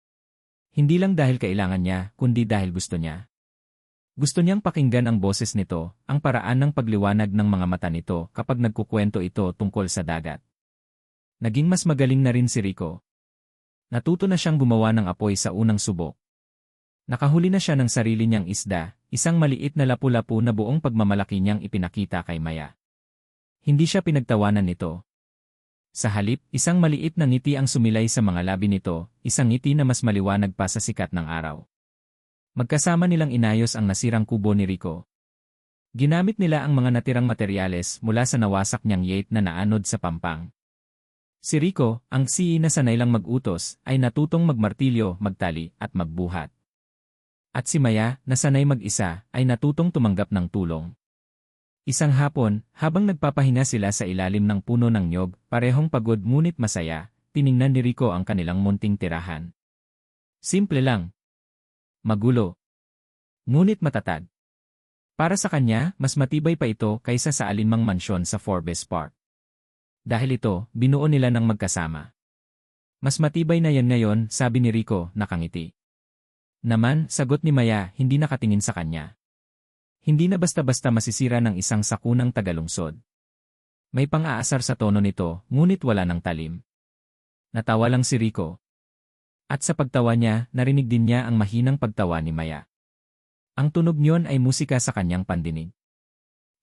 Speaker 1: Hindi lang dahil kailangan niya, kundi dahil gusto niya. Gusto niyang pakinggan ang boses nito, ang paraan ng pagliwanag ng mga mata nito kapag nagkukwento ito tungkol sa dagat. Naging mas magaling na rin si Rico. Natuto na siyang gumawa ng apoy sa unang subok. Nakahuli na siya ng sarili niyang isda, isang maliit na lapu-lapu na buong pagmamalaki niyang ipinakita kay Maya. Hindi siya pinagtawanan nito. Sa halip, isang maliit na ngiti ang sumilay sa mga labi nito, isang ngiti na mas maliwanag pa sa sikat ng araw. Magkasama nilang inayos ang nasirang kubo ni Rico. Ginamit nila ang mga natirang materyales mula sa nawasak niyang yacht na naanod sa pampang. Si Rico, ang CEO na sanay lang mag-utos, ay natutong magmartilyo, magtali, at magbuhat. At si Maya, na sanay mag-isa, ay natutong tumanggap ng tulong. Isang hapon, habang nagpapahinga sila sa ilalim ng puno ng nyog, parehong pagod ngunit masaya, tiningnan ni Rico ang kanilang munting tirahan. Simple lang. Magulo. Ngunit matatag. Para sa kanya, mas matibay pa ito kaysa sa alinmang mansyon sa Forbes Park. Dahil ito, binuo nila ng magkasama. Mas matibay na yan ngayon, sabi ni Rico, nakangiti. Naman, sagot ni Maya, hindi nakatingin sa kanya. Hindi na basta-basta masisira ng isang sakunang tagalungsod. May pang-aasar sa tono nito, ngunit wala ng talim. Natawa lang si Rico. At sa pagtawa niya, narinig din niya ang mahinang pagtawa ni Maya. Ang tunog niyon ay musika sa kanyang pandinig.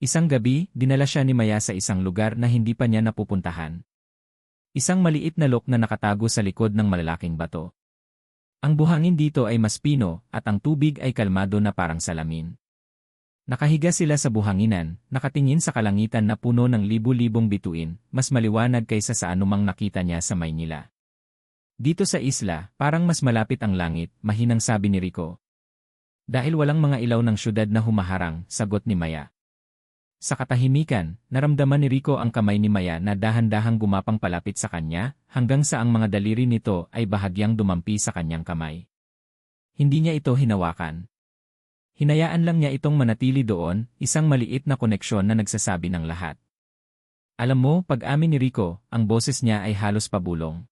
Speaker 1: Isang gabi, dinala siya ni Maya sa isang lugar na hindi pa niya napupuntahan. Isang maliit na lok na nakatago sa likod ng malalaking bato. Ang buhangin dito ay mas pino at ang tubig ay kalmado na parang salamin. Nakahiga sila sa buhanginan, nakatingin sa kalangitan na puno ng libu-libong bituin, mas maliwanag kaysa sa anumang nakita niya sa Maynila. Dito sa isla, parang mas malapit ang langit, mahinang sabi ni Rico. Dahil walang mga ilaw ng syudad na humaharang, sagot ni Maya. Sa katahimikan, naramdaman ni Rico ang kamay ni Maya na dahan-dahang gumapang palapit sa kanya, hanggang sa ang mga daliri nito ay bahagyang dumampi sa kanyang kamay. Hindi niya ito hinawakan. Hinayaan lang niya itong manatili doon, isang maliit na koneksyon na nagsasabi ng lahat. Alam mo, pag-amin ni Rico, ang boses niya ay halos pabulong.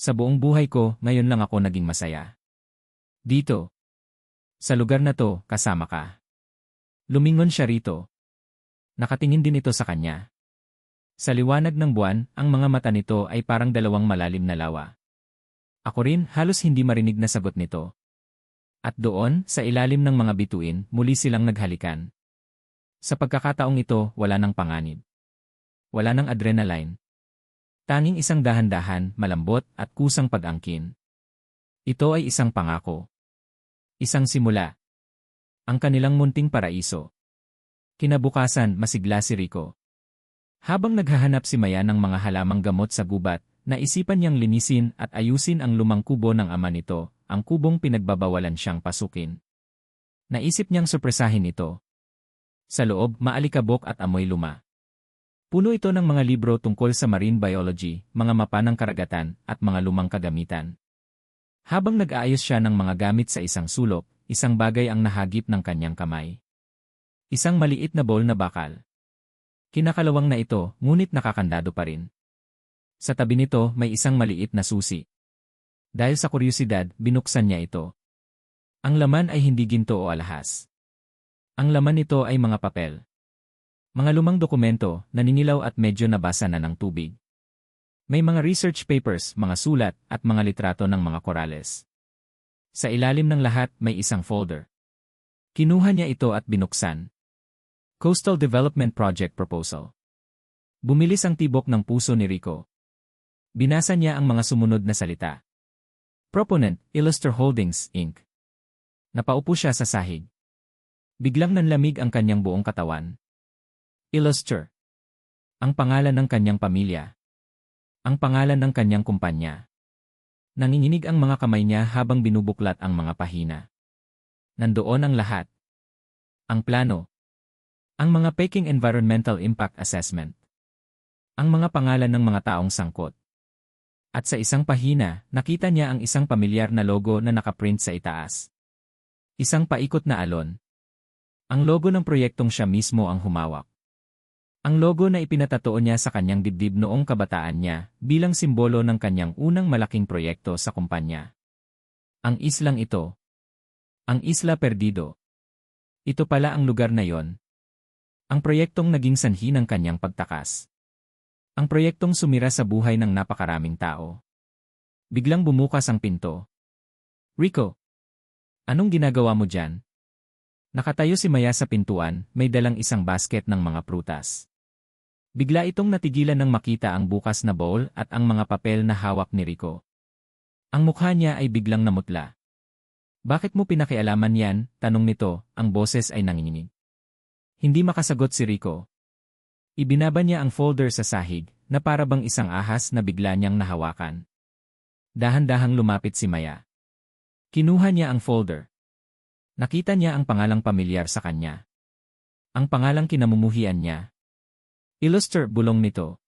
Speaker 1: Sa buong buhay ko, ngayon lang ako naging masaya. Dito. Sa lugar na to, kasama ka. Lumingon siya rito. Nakatingin din ito sa kanya. Sa liwanag ng buwan, ang mga mata nito ay parang dalawang malalim na lawa. Ako rin, halos hindi marinig na sagot nito. At doon, sa ilalim ng mga bituin, muli silang naghalikan. Sa pagkakataong ito, wala nang panganib. Wala nang adrenaline. Tanging isang dahan-dahan, malambot, at kusang pag-angkin. Ito ay isang pangako. Isang simula. Ang kanilang munting paraiso. Kinabukasan, masigla si Rico. Habang naghahanap si Maya ng mga halamang gamot sa gubat, naisipan niyang linisin at ayusin ang lumang kubo ng ama nito, ang kubong pinagbabawalan siyang pasukin. Naisip niyang sorpresahin ito. Sa loob, maalikabok at amoy luma. Puno ito ng mga libro tungkol sa marine biology, mga mapa ng karagatan, at mga lumang kagamitan. Habang nag-aayos siya ng mga gamit sa isang sulok, isang bagay ang nahagip ng kanyang kamay. Isang maliit na bowl na bakal. Kinakalawang na ito, ngunit nakakandado pa rin. Sa tabi nito, may isang maliit na susi. Dahil sa kuryosidad, binuksan niya ito. Ang laman ay hindi ginto o alahas. Ang laman nito ay mga papel. Mga lumang dokumento, naninilaw at medyo nabasa na ng tubig. May mga research papers, mga sulat, at mga litrato ng mga korales. Sa ilalim ng lahat, may isang folder. Kinuha niya ito at binuksan. Coastal Development Project Proposal. Bumilis ang tibok ng puso ni Rico. Binasa niya ang mga sumunod na salita. Proponent, Illuster Holdings, Inc. Napaupo siya sa sahig. Biglang nanlamig ang kanyang buong katawan. Illuster. Ang pangalan ng kanyang pamilya. Ang pangalan ng kanyang kumpanya. Nanginginig ang mga kamay niya habang binubuklat ang mga pahina. Nandoon ang lahat. Ang plano. Ang mga peking environmental impact assessment. Ang mga pangalan ng mga taong sangkot. At sa isang pahina, nakita niya ang isang pamilyar na logo na nakaprint sa itaas. Isang paikot na alon. Ang logo ng proyektong siya mismo ang humawak. Ang logo na ipinatato niya sa kanyang dibdib noong kabataan niya bilang simbolo ng kanyang unang malaking proyekto sa kumpanya. Ang islang ito. Ang Isla Perdido. Ito pala ang lugar na yon. Ang proyektong naging sanhi ng kanyang pagtakas. Ang proyektong sumira sa buhay ng napakaraming tao. Biglang bumukas ang pinto. Rico, anong ginagawa mo dyan? Nakatayo si Maya sa pintuan, may dalang isang basket ng mga prutas. Bigla itong natigilan nang makita ang bukas na bowl at ang mga papel na hawak ni Rico. Ang mukha niya ay biglang namutla. Bakit mo pinakialaman yan? Tanong nito, ang boses ay nanginginig. Hindi makasagot si Rico. Ibinaba niya ang folder sa sahig, na para bang isang ahas na bigla niyang nahawakan. Dahan-dahang lumapit si Maya. Kinuha niya ang folder. Nakita niya ang pangalang pamilyar sa kanya. Ang pangalang kinamumuhian niya. Illuster, bulong nito.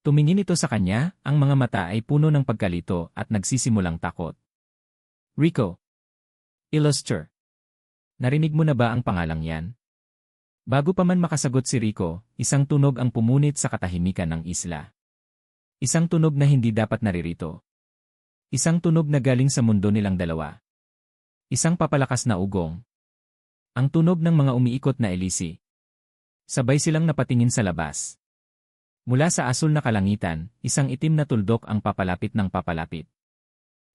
Speaker 1: Tumingin ito sa kanya, ang mga mata ay puno ng pagkalito at nagsisimulang takot. Rico. Illuster. Narinig mo na ba ang pangalang yan? Bago pa man makasagot si Rico, isang tunog ang pumunit sa katahimikan ng isla. Isang tunog na hindi dapat naririto. Isang tunog na galing sa mundo nilang dalawa. Isang papalakas na ugong. Ang tunog ng mga umiikot na elisi. Sabay silang napatingin sa labas. Mula sa asul na kalangitan, isang itim na tuldok ang papalapit ng papalapit.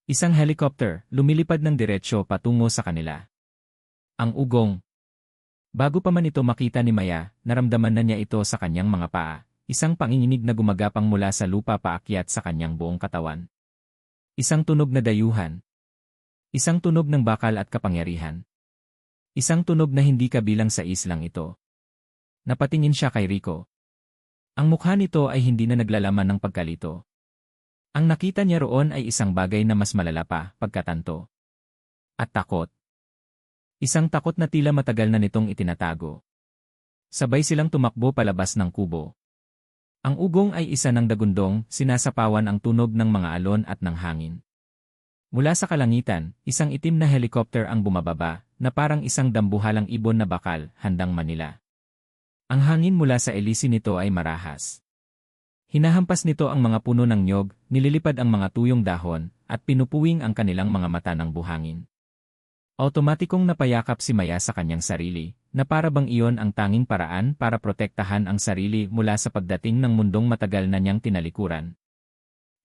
Speaker 1: Isang helicopter, lumilipad ng diretsyo patungo sa kanila. Ang ugong. Bago pa man ito makita ni Maya, naramdaman na niya ito sa kanyang mga paa, isang panginginig na gumagapang mula sa lupa paakyat sa kanyang buong katawan. Isang tunog na dayuhan. Isang tunog ng bakal at kapangyarihan. Isang tunog na hindi kabilang sa islang ito. Napatingin siya kay Rico. Ang mukha nito ay hindi na naglalaman ng pagkalito. Ang nakita niya roon ay isang bagay na mas malala pa, pagkatanto. At takot. Isang takot na tila matagal na nitong itinatago. Sabay silang tumakbo palabas ng kubo. Ang ugong ay isa ng dagundong, sinasapawan ang tunog ng mga alon at ng hangin. Mula sa kalangitan, isang itim na helicopter ang bumababa, na parang isang dambuhalang ibon na bakal, handang manila. Ang hangin mula sa elisi nito ay marahas. Hinahampas nito ang mga puno ng nyog, nililipad ang mga tuyong dahon, at pinupuwing ang kanilang mga mata ng buhangin. Automatikong napayakap si Maya sa kanyang sarili, na para bang iyon ang tanging paraan para protektahan ang sarili mula sa pagdating ng mundong matagal na niyang tinalikuran.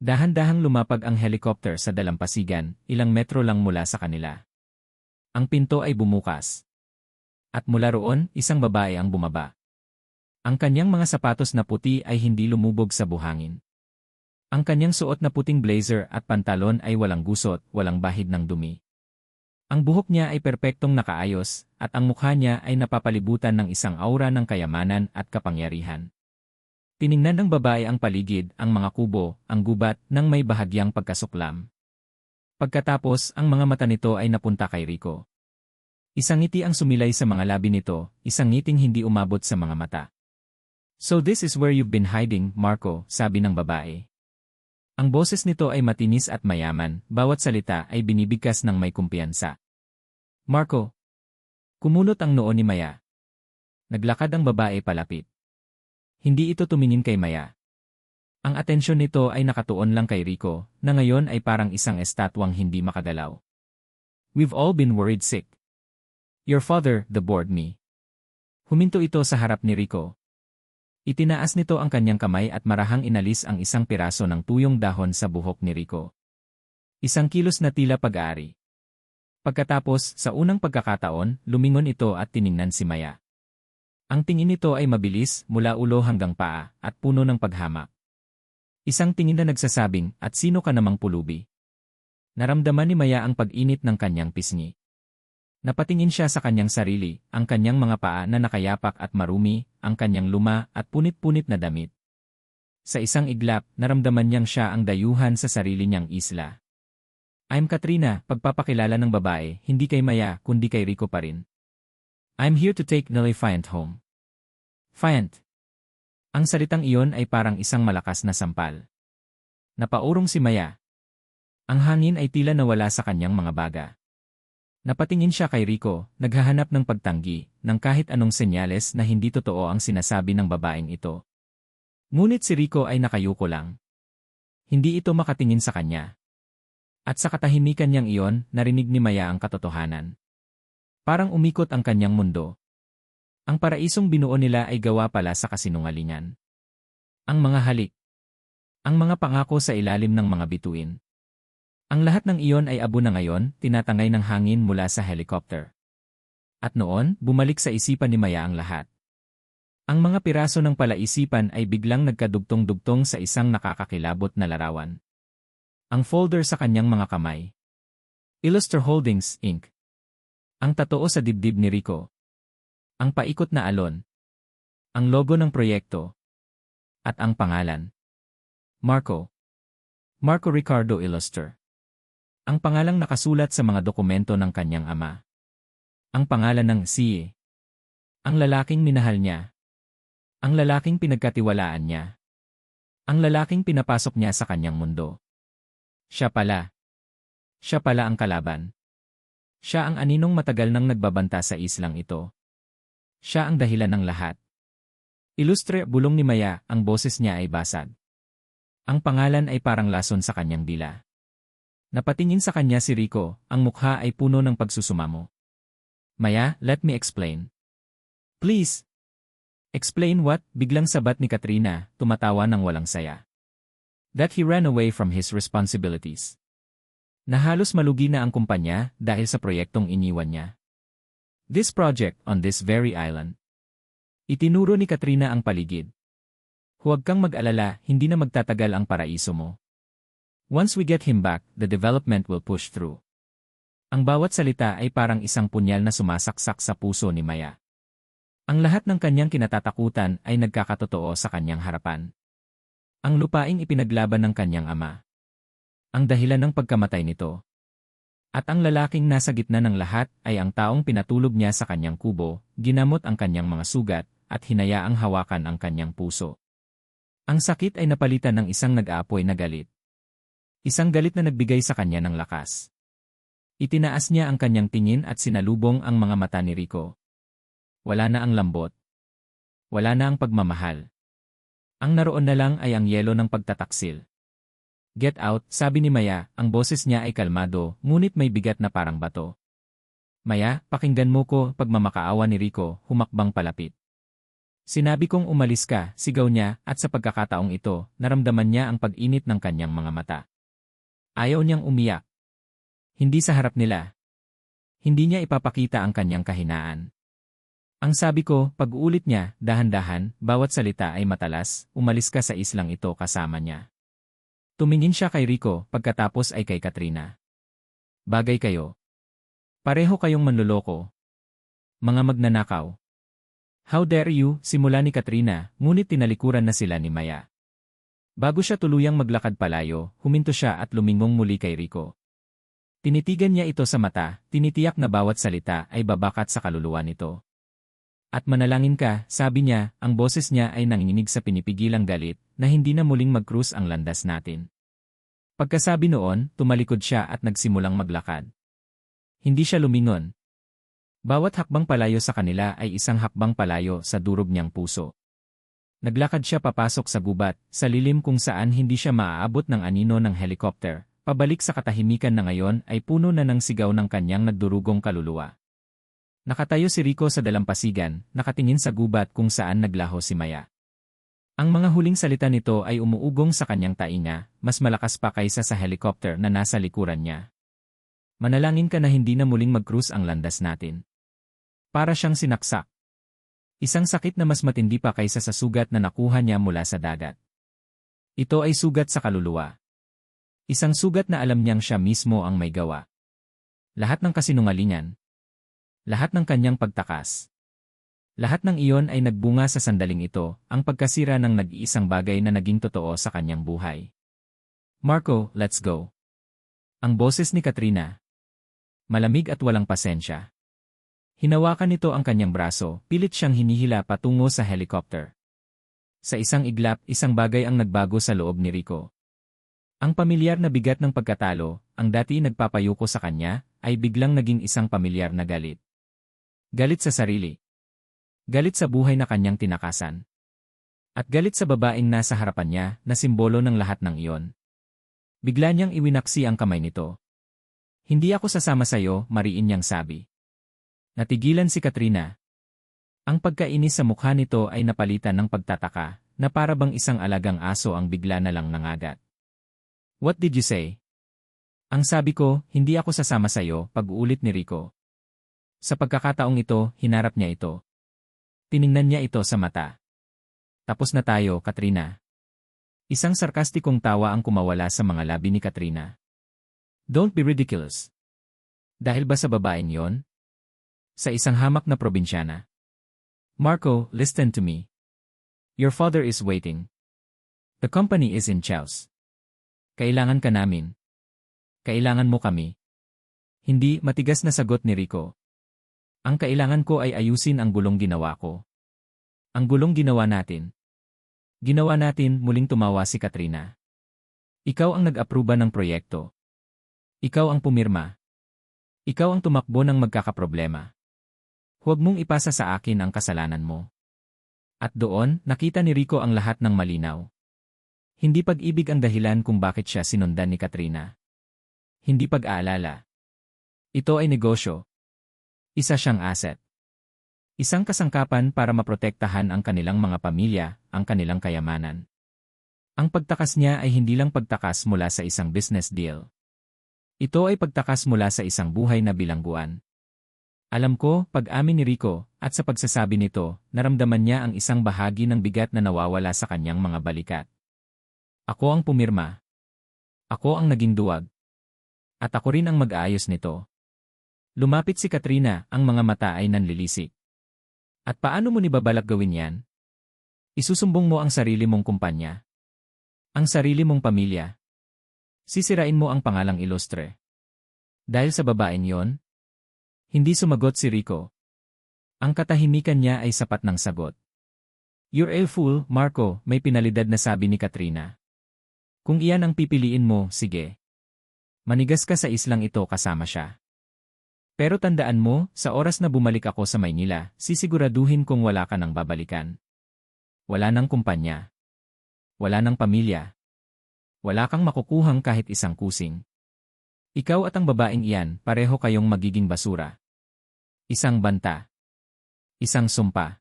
Speaker 1: Dahan-dahang lumapag ang helicopter sa dalampasigan, ilang metro lang mula sa kanila. Ang pinto ay bumukas. At mula roon, isang babae ang bumaba. Ang kanyang mga sapatos na puti ay hindi lumubog sa buhangin. Ang kanyang suot na puting blazer at pantalon ay walang gusot, walang bahid ng dumi. Ang buhok niya ay perpektong nakaayos, at ang mukha niya ay napapalibutan ng isang aura ng kayamanan at kapangyarihan. Tiningnan ng babae ang paligid, ang mga kubo, ang gubat, nang may bahagyang pagkasuklam. Pagkatapos, ang mga mata nito ay napunta kay Rico. Isang ngiti ang sumilay sa mga labi nito, isang ngiting hindi umabot sa mga mata. "So this is where you've been hiding, Marco," sabi ng babae. Ang boses nito ay matinis at mayaman, bawat salita ay binibigkas ng may kumpiyansa. "Marco." Kumunot ang noo ni Maya. Naglakad ang babae palapit. Hindi ito tumingin kay Maya. Ang atensyon nito ay nakatuon lang kay Rico, na ngayon ay parang isang estatwang hindi makagalaw. "We've all been worried sick. Your father, the bored me." Huminto ito sa harap ni Rico. Itinaas nito ang kanyang kamay at marahang inalis ang isang piraso ng tuyong dahon sa buhok ni Rico. Isang kilos na tila pag-aari. Pagkatapos, sa unang pagkakataon, lumingon ito at tiningnan si Maya. Ang tingin nito ay mabilis, mula ulo hanggang paa, at puno ng paghamak. Isang tingin na nagsasabing, "At sino ka namang pulubi?" Naramdaman ni Maya ang pag-init ng kanyang pisngi. Napatingin siya sa kanyang sarili, ang kanyang mga paa na nakayapak at marumi, ang kanyang luma at punit-punit na damit. Sa isang iglap, naramdaman niyang siya ang dayuhan sa sarili niyang isla. "I'm Katrina," pagpapakilala ng babae, hindi kay Maya kundi kay Rico pa rin. "I'm here to take Nelly Fiant home." Fiant. Ang salitang iyon ay parang isang malakas na sampal. Napaurong si Maya. Ang hangin ay tila nawala sa kanyang mga baga. Napatingin siya kay Rico, naghahanap ng pagtanggi, ng kahit anong senyales na hindi totoo ang sinasabi ng babaeng ito. Ngunit si Rico ay nakayuko lang. Hindi ito makatingin sa kanya. At sa katahimikan niyang iyon, narinig ni Maya ang katotohanan. Parang umikot ang kanyang mundo. Ang paraisong binuo nila ay gawa pala sa kasinungalingan. Ang mga halik. Ang mga pangako sa ilalim ng mga bituin. Ang lahat ng iyon ay abo na ngayon, tinatangay ng hangin mula sa helicopter. At noon, bumalik sa isipan ni Maya ang lahat. Ang mga piraso ng palaisipan ay biglang nagkadugtong-dugtong sa isang nakakakilabot na larawan. Ang folder sa kanyang mga kamay. Illuster Holdings, Inc. Ang tatoo sa dibdib ni Rico. Ang paikot na alon. Ang logo ng proyekto. At ang pangalan. Marco. Marco Ricardo Illuster. Ang pangalang nakasulat sa mga dokumento ng kanyang ama. Ang pangalan ng CA. Ang lalaking minahal niya. Ang lalaking pinagkatiwalaan niya. Ang lalaking pinapasok niya sa kanyang mundo. Siya pala. Siya pala ang kalaban. Siya ang aninong matagal nang nagbabanta sa islang ito. Siya ang dahilan ng lahat. Ilustre, bulong ni Maya, ang boses niya ay basag. Ang pangalan ay parang lason sa kanyang dila. Napatingin sa kanya si Rico, ang mukha ay puno ng pagsusumamo. "Maya, let me explain." "Please." "Explain what?" Biglang sabat ni Katrina, tumatawa ng walang saya. "That he ran away from his responsibilities." Na halos malugi na ang kumpanya dahil sa proyektong iniwan niya. This project on this very island. Itinuro ni Katrina ang paligid. Huwag kang mag-alala, hindi na magtatagal ang paraiso mo. Once we get him back, the development will push through. Ang bawat salita ay parang isang punyal na sumasaksak sa puso ni Maya. Ang lahat ng kanyang kinatatakutan ay nagkakatotoo sa kanyang harapan. Ang lupaing ipinaglaban ng kanyang ama. Ang dahilan ng pagkamatay nito. At ang lalaking nasa gitna ng lahat ay ang taong pinatulog niya sa kanyang kubo, ginamot ang kanyang mga sugat, at hinayaang hawakan ang kanyang puso. Ang sakit ay napalitan ng isang nag-aapoy na galit. Isang galit na nagbigay sa kanya ng lakas. Itinaas niya ang kanyang tingin at sinalubong ang mga mata ni Rico. Wala na ang lambot. Wala na ang pagmamahal. Ang naroon na lang ay ang yelo ng pagtataksil. Get out, sabi ni Maya, ang boses niya ay kalmado, ngunit may bigat na parang bato. Maya, pakinggan mo ko, pagmamakaawa ni Rico, humakbang palapit. Sinabi kong umalis ka, sigaw niya, at sa pagkakataong ito, naramdaman niya ang pag-init ng kanyang mga mata. Ayaw niyang umiyak. Hindi sa harap nila. Hindi niya ipapakita ang kanyang kahinaan. Ang sabi ko, pag-uulit niya, dahan-dahan, bawat salita ay matalas, umalis ka sa islang ito kasama niya. Tumingin siya kay Rico, pagkatapos ay kay Katrina. Bagay kayo. Pareho kayong manloloko. Mga magnanakaw. How dare you, simula ni Katrina, ngunit tinalikuran na sila ni Maya. Bago siya tuluyang maglakad palayo, huminto siya at lumingong muli kay Rico. Tinitigan niya ito sa mata, tinitiyak na bawat salita ay babakat sa kaluluwa nito. At manalangin ka, sabi niya, ang boses niya ay nanginginig sa pinipigilang galit, na hindi na muling mag-cruise ang landas natin. Pagkasabi noon, tumalikod siya at nagsimulang maglakad. Hindi siya lumingon. Bawat hakbang palayo sa kanila ay isang hakbang palayo sa durog niyang puso. Naglakad siya papasok sa gubat, sa lilim kung saan hindi siya maaabot ng anino ng helicopter, pabalik sa katahimikan na ngayon ay puno na ng sigaw ng kanyang nagdurugong kaluluwa. Nakatayo si Rico sa dalampasigan, nakatingin sa gubat kung saan naglaho si Maya. Ang mga huling salita nito ay umuugong sa kanyang tainga, mas malakas pa kaysa sa helicopter na nasa likuran niya. Manalangin ka na hindi na muling mag-cruise ang landas natin. Para siyang sinaksak. Isang sakit na mas matindi pa kaysa sa sugat na nakuha niya mula sa dagat. Ito ay sugat sa kaluluwa. Isang sugat na alam niyang siya mismo ang may gawa. Lahat ng kasinungalingan. Lahat ng kanyang pagtakas. Lahat ng iyon ay nagbunga sa sandaling ito, ang pagkasira ng nag-iisang bagay na naging totoo sa kanyang buhay. Marco, let's go. Ang boses ni Katrina. Malamig at walang pasensya. Hinawakan nito ang kanyang braso, pilit siyang hinihila patungo sa helicopter. Sa isang iglap, isang bagay ang nagbago sa loob ni Rico. Ang pamilyar na bigat ng pagkatalo, ang dati nagpapayuko sa kanya, ay biglang naging isang pamilyar na galit. Galit sa sarili. Galit sa buhay na kanyang tinakasan. At galit sa babaeng nasa harapan niya na simbolo ng lahat ng iyon. Bigla niyang iwinaksi ang kamay nito. Hindi ako sasama sayo, mariin niyang sabi. Natigilan si Katrina. Ang pagkainis sa mukha nito ay napalitan ng pagtataka, na para bang isang alagang aso ang bigla na lang nangagat. What did you say? Ang sabi ko, hindi ako sasama sayo, pag-uulit ni Rico. Sa pagkakataong ito, hinarap niya ito. Tiningnan niya ito sa mata. Tapos na tayo, Katrina. Isang sarkastikong tawa ang kumawala sa mga labi ni Katrina. Don't be ridiculous. Dahil ba sa babaeng yon? Sa isang hamak na probinsyana. Marco, listen to me. Your father is waiting. The company is in chaos. Kailangan ka namin. Kailangan mo kami. Hindi, matigas na sagot ni Rico. Ang kailangan ko ay ayusin ang gulong ginawa ko. Ang gulong ginawa natin. Ginawa natin, muling tumawa si Katrina. Ikaw ang nag-apruba ng proyekto. Ikaw ang pumirma. Ikaw ang tumakbo ng magkakaproblema. Huwag mong ipasa sa akin ang kasalanan mo. At doon, nakita ni Rico ang lahat ng malinaw. Hindi pag-ibig ang dahilan kung bakit siya sinundan ni Katrina. Hindi pag-aalala. Ito ay negosyo. Isa siyang asset. Isang kasangkapan para maprotektahan ang kanilang mga pamilya, ang kanilang kayamanan. Ang pagtakas niya ay hindi lang pagtakas mula sa isang business deal. Ito ay pagtakas mula sa isang buhay na bilangguan. Alam ko, pag-amin ni Rico, at sa pagsasabi nito, naramdaman niya ang isang bahagi ng bigat na nawawala sa kanyang mga balikat. Ako ang pumirma. Ako ang naging duwag. At ako rin ang mag-aayos nito. Lumapit si Katrina, ang mga mata ay nanlilisik. At paano mo nibabalak gawin yan? Isusumbong mo ang sarili mong kumpanya. Ang sarili mong pamilya. Sisirain mo ang pangalang ilustre. Dahil sa babaeng yon? Hindi sumagot si Rico. Ang katahimikan niya ay sapat ng sagot. You're a fool, Marco, may pinalidad na sabi ni Katrina. Kung iyan ang pipiliin mo, sige. Manigas ka sa islang ito kasama siya. Pero tandaan mo, sa oras na bumalik ako sa Maynila, sisiguraduhin kong wala ka nang babalikan. Wala nang kumpanya. Wala nang pamilya. Wala kang makukuhang kahit isang kusing. Ikaw at ang babaeng iyan, pareho kayong magiging basura. Isang banta. Isang sumpa.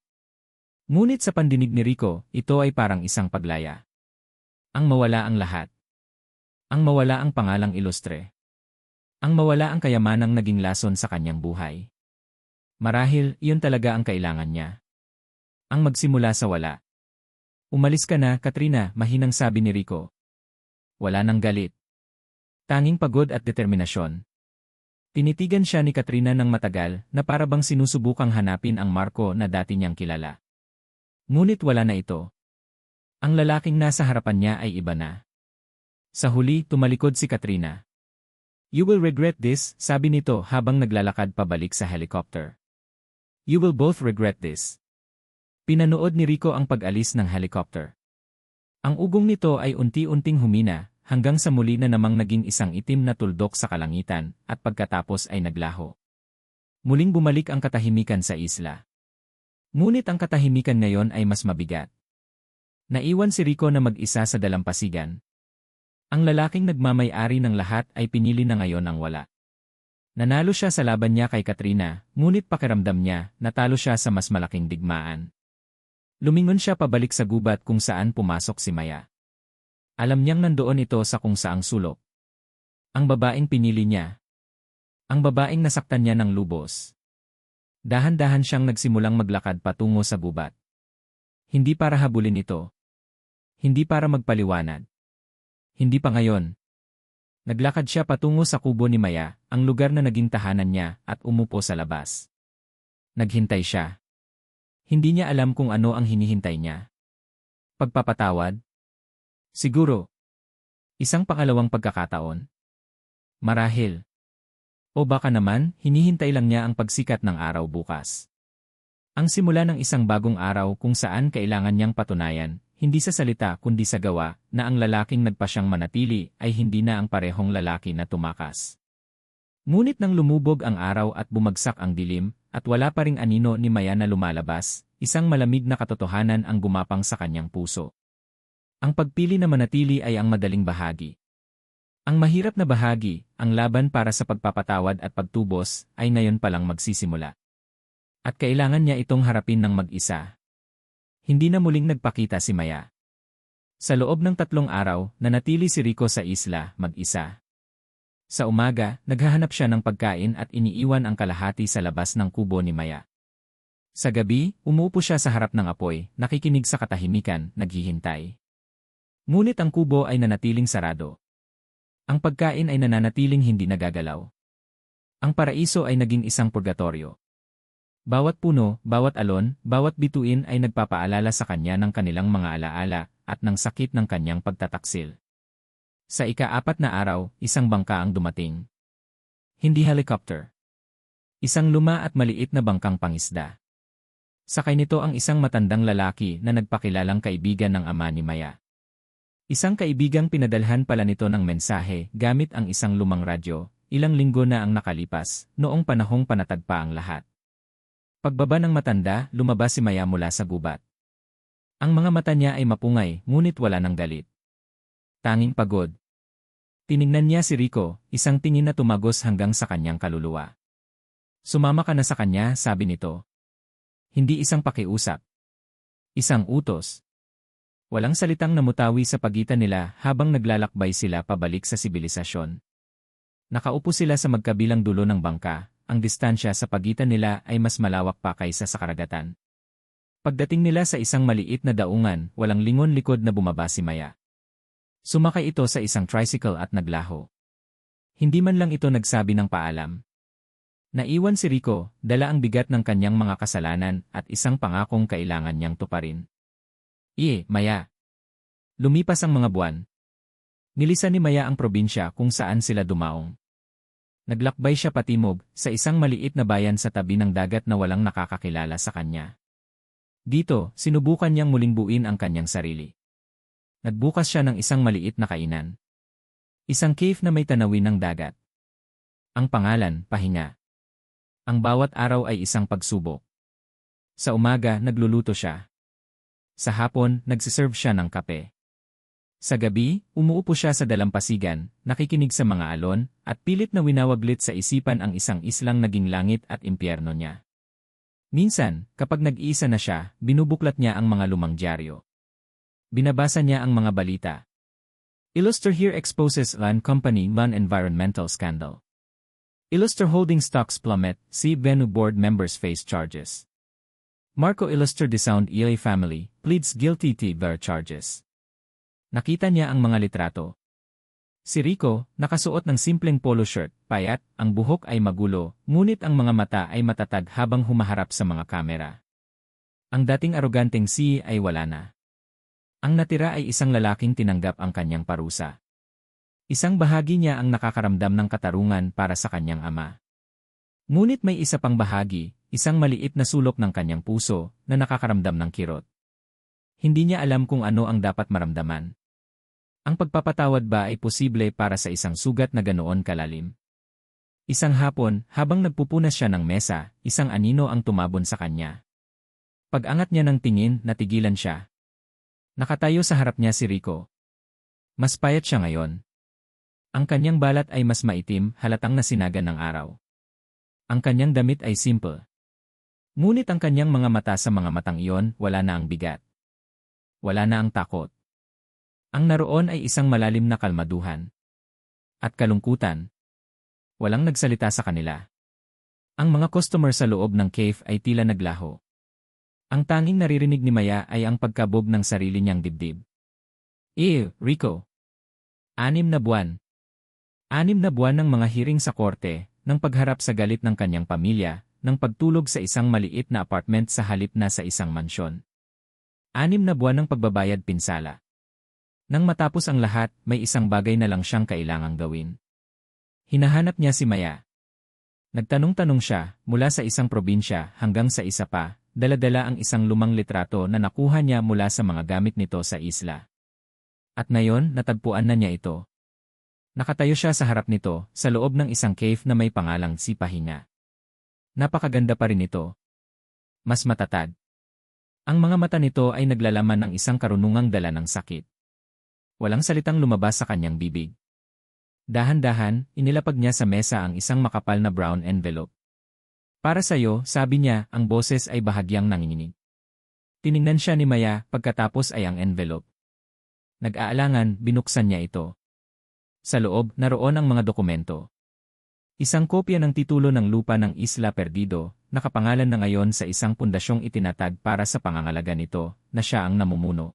Speaker 1: Ngunit sa pandinig ni Rico, ito ay parang isang paglaya. Ang mawala ang lahat. Ang mawala ang pangalang ilustre. Ang mawala ang kayamanang naging lason sa kanyang buhay. Marahil, iyon talaga ang kailangan niya. Ang magsimula sa wala. Umalis ka na, Katrina, mahinang sabi ni Rico. Wala nang galit. Tanging pagod at determinasyon. Tinitigan siya ni Katrina ng matagal na parabang sinusubukang hanapin ang Marco na dati niyang kilala. Ngunit wala na ito. Ang lalaking nasa harapan niya ay iba na. Sa huli, tumalikod si Katrina. You will regret this, sabi nito habang naglalakad pabalik sa helicopter. You will both regret this. Pinanood ni Rico ang pag-alis ng helicopter. Ang ugong nito ay unti-unting humina, hanggang sa muli na namang naging isang itim na tuldok sa kalangitan, at pagkatapos ay naglaho. Muling bumalik ang katahimikan sa isla. Ngunit ang katahimikan ngayon ay mas mabigat. Naiwan si Rico na mag-isa sa dalampasigan. Ang lalaking nagmamay-ari ng lahat ay pinili na ngayon ang wala. Nanalo siya sa laban niya kay Katrina, ngunit pakiramdam niya, natalo siya sa mas malaking digmaan. Lumingon siya pabalik sa gubat kung saan pumasok si Maya. Alam niyang nandoon ito sa kung saang sulok. Ang babaeng pinili niya. Ang babaeng nasaktan niya ng lubos. Dahan-dahan siyang nagsimulang maglakad patungo sa gubat. Hindi para habulin ito. Hindi para magpaliwanag. Hindi pa ngayon. Naglakad siya patungo sa kubo ni Maya, ang lugar na naging tahanan niya, at umupo sa labas. Naghintay siya. Hindi niya alam kung ano ang hinihintay niya. Pagpapatawad? Siguro. Isang pangalawang pagkakataon? Marahil. O baka naman, hinihintay lang niya ang pagsikat ng araw bukas. Ang simula ng isang bagong araw kung saan kailangan niyang patunayan, hindi sa salita kundi sa gawa, na ang lalaking nagpasyang manatili ay hindi na ang parehong lalaki na tumakas. Ngunit nang lumubog ang araw at bumagsak ang dilim, at wala pa ring anino ni Maya na lumalabas, isang malamig na katotohanan ang gumapang sa kanyang puso. Ang pagpili na manatili ay ang madaling bahagi. Ang mahirap na bahagi, ang laban para sa pagpapatawad at pagtubos, ay ngayon palang magsisimula. At kailangan niya itong harapin ng mag-isa. Hindi na muling nagpakita si Maya. Sa loob ng 3 araw, nanatili si Rico sa isla, mag-isa. Sa umaga, naghahanap siya ng pagkain at iniiwan ang kalahati sa labas ng kubo ni Maya. Sa gabi, umuupo siya sa harap ng apoy, nakikinig sa katahimikan, naghihintay. Ngunit ang kubo ay nanatiling sarado. Ang pagkain ay nananatiling hindi nagagalaw. Ang paraiso ay naging isang purgatoryo. Bawat puno, bawat alon, bawat bituin ay nagpapaalala sa kanya ng kanilang mga alaala at ng sakit ng kanyang pagtataksil. Sa ika-4 na araw, isang bangka ang dumating. Hindi helicopter. Isang luma at maliit na bangkang pangisda. Sakay nito ang isang matandang lalaki na nagpakilalang kaibigan ng ama ni Maya. Isang kaibigang pinadalhan pala nito ng mensahe gamit ang isang lumang radyo, ilang linggo na ang nakalipas, noong panahong panatag pa ang lahat. Pagbaba ng matanda, lumabas si Maya mula sa gubat. Ang mga mata niya ay mapungay, ngunit wala ng galit. Tanging pagod. Tiningnan niya si Rico, isang tingin na tumagos hanggang sa kanyang kaluluwa. Sumama ka na sa kanya, sabi nito. Hindi isang pakiusap. Isang utos. Walang salitang namutawi sa pagitan nila habang naglalakbay sila pabalik sa sibilisasyon. Nakaupo sila sa magkabilang dulo ng bangka, ang distansya sa pagitan nila ay mas malawak pa kaysa sa karagatan. Pagdating nila sa isang maliit na daungan, walang lingon likod na bumaba si Maya. Sumakay ito sa isang tricycle at naglaho. Hindi man lang ito nagsabi ng paalam. Naiwan si Rico, dala ang bigat ng kanyang mga kasalanan at isang pangakong kailangan niyang tuparin. Maya. Lumipas ang mga buwan. Nilisan ni Maya ang probinsya kung saan sila dumaong. Naglakbay siya patimog sa isang maliit na bayan sa tabi ng dagat na walang nakakakilala sa kanya. Dito, sinubukan niyang muling buuin ang kanyang sarili. Nagbukas siya ng isang maliit na kainan. Isang cave na may tanawin ng dagat. Ang pangalan, Pahinga. Ang bawat araw ay isang pagsubok. Sa umaga, nagluluto siya. Sa hapon, nagsiserve siya ng kape. Sa gabi, umuupo siya sa dalampasigan, nakikinig sa mga alon, at pilit na winawaglit sa isipan ang isang islang naging langit at impyerno niya. Minsan, kapag nag-iisa na siya, binubuklat niya ang mga lumang dyaryo. Binabasa niya ang mga balita. Illuster here exposes Land Company LAN environmental scandal. Illuster holding stocks plummet, see Venu board members face charges. Marco Illuster disowned EA family, pleads guilty to their charges. Nakita niya ang mga litrato. Si Rico, nakasuot ng simpleng polo shirt, payat, ang buhok ay magulo, ngunit ang mga mata ay matatag habang humaharap sa mga kamera. Ang dating aroganteng si ay wala na. Ang natira ay isang lalaking tinanggap ang kanyang parusa. Isang bahagi niya ang nakakaramdam ng katarungan para sa kanyang ama. Ngunit may isa pang bahagi, isang maliit na sulok ng kanyang puso, na nakakaramdam ng kirot. Hindi niya alam kung ano ang dapat maramdaman. Ang pagpapatawad ba ay posible para sa isang sugat na ganoon kalalim? Isang hapon, habang nagpupunas siya ng mesa, isang anino ang tumabon sa kanya. Pag-angat niya ng tingin, natigilan siya. Nakatayo sa harap niya si Rico. Mas payat siya ngayon. Ang kanyang balat ay mas maitim, halatang nasinagan ng araw. Ang kanyang damit ay simple. Ngunit ang kanyang mga mata sa mga matang iyon, wala na ang bigat. Wala na ang takot. Ang naroon ay isang malalim na kalmaduhan. At kalungkutan. Walang nagsalita sa kanila. Ang mga customer sa loob ng cave ay tila naglaho. Ang tanging naririnig ni Maya ay ang pagkabog ng sarili niyang dibdib. Rico. 6 na buwan. 6 na buwan ng mga hearing sa korte, ng pagharap sa galit ng kanyang pamilya, ng pagtulog sa isang maliit na apartment sa halip na sa isang mansyon. 6 na buwan ng pagbabayad pinsala. Nang matapos ang lahat, may isang bagay na lang siyang kailangang gawin. Hinahanap niya si Maya. Nagtanong-tanong siya, mula sa isang probinsya hanggang sa isa pa, dala-dala ang isang lumang litrato na nakuha niya mula sa mga gamit nito sa isla. At ngayon, natagpuan na niya ito. Nakatayo siya sa harap nito, sa loob ng isang cave na may pangalang si Pahinga. Napakaganda pa rin ito. Mas matatag. Ang mga mata nito ay naglalaman ng isang karunungang dala ng sakit. Walang salitang lumabas sa kanyang bibig. Dahan-dahan, inilapag niya sa mesa ang isang makapal na brown envelope. Para sa'yo, sabi niya, ang boses ay bahagyang nanginginig. Tiningnan siya ni Maya, pagkatapos ay ang envelope. Nag-aalangan, binuksan niya ito. Sa loob, naroon ang mga dokumento. Isang kopya ng titulo ng lupa ng Isla Perdido, nakapangalan na ngayon sa isang pundasyong itinatag para sa pangangalaga nito, na siya ang namumuno.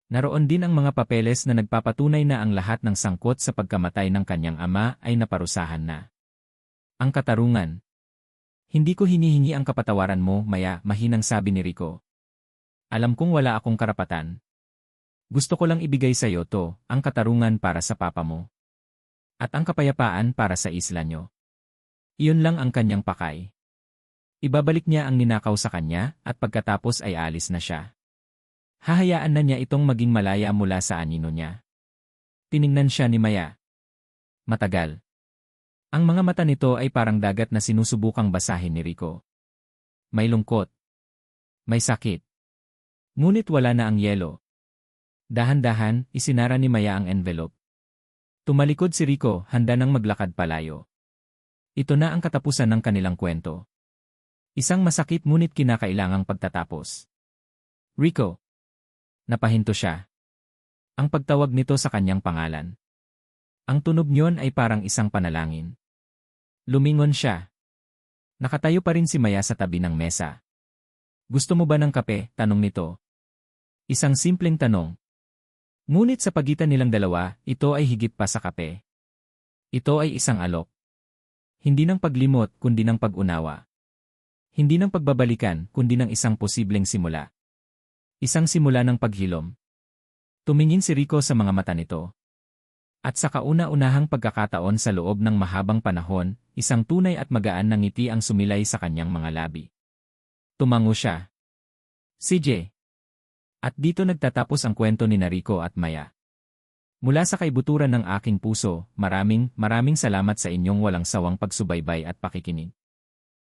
Speaker 1: Naroon din ang mga papeles na nagpapatunay na ang lahat ng sangkot sa pagkamatay ng kanyang ama ay naparusahan na. Ang katarungan. Hindi ko hinihingi ang kapatawaran mo, Maya, mahinang sabi ni Rico. Alam kong wala akong karapatan. Gusto ko lang ibigay sa iyo to, ang katarungan para sa papa mo. At ang kapayapaan para sa isla nyo. Iyon lang ang kanyang pakay. Ibabalik niya ang ninakaw sa kanya, at pagkatapos ay alis na siya. Hahayaan na niya itong maging malaya mula sa anino niya. Tiningnan siya ni Maya. Matagal. Ang mga mata nito ay parang dagat na sinusubukang basahin ni Rico. May lungkot. May sakit. Ngunit wala na ang yelo. Dahan-dahan, isinara ni Maya ang envelope. Tumalikod si Rico, handa nang maglakad palayo. Ito na ang katapusan ng kanilang kwento. Isang masakit ngunit kinakailangang pagtatapos. Rico. Napahinto siya. Ang pagtawag nito sa kanyang pangalan. Ang tunog niyon ay parang isang panalangin. Lumingon siya. Nakatayo pa rin si Maya sa tabi ng mesa. Gusto mo ba ng kape? Tanong nito. Isang simpleng tanong. Ngunit sa pagitan nilang dalawa, ito ay higit pa sa kape. Ito ay isang alok. Hindi ng paglimot, kundi ng pag-unawa. Hindi ng pagbabalikan, kundi ng isang posibleng simula. Isang simula ng paghilom. Tumingin si Rico sa mga mata nito. At sa kauna-unahang pagkakataon sa loob ng mahabang panahon, isang tunay at magaan na ngiti ang sumilay sa kanyang mga labi. Tumango siya. CJ. At dito nagtatapos ang kwento ni Rico at Maya. Mula sa kaibuturan ng aking puso, maraming salamat sa inyong walang sawang pagsubaybay at pakikinig.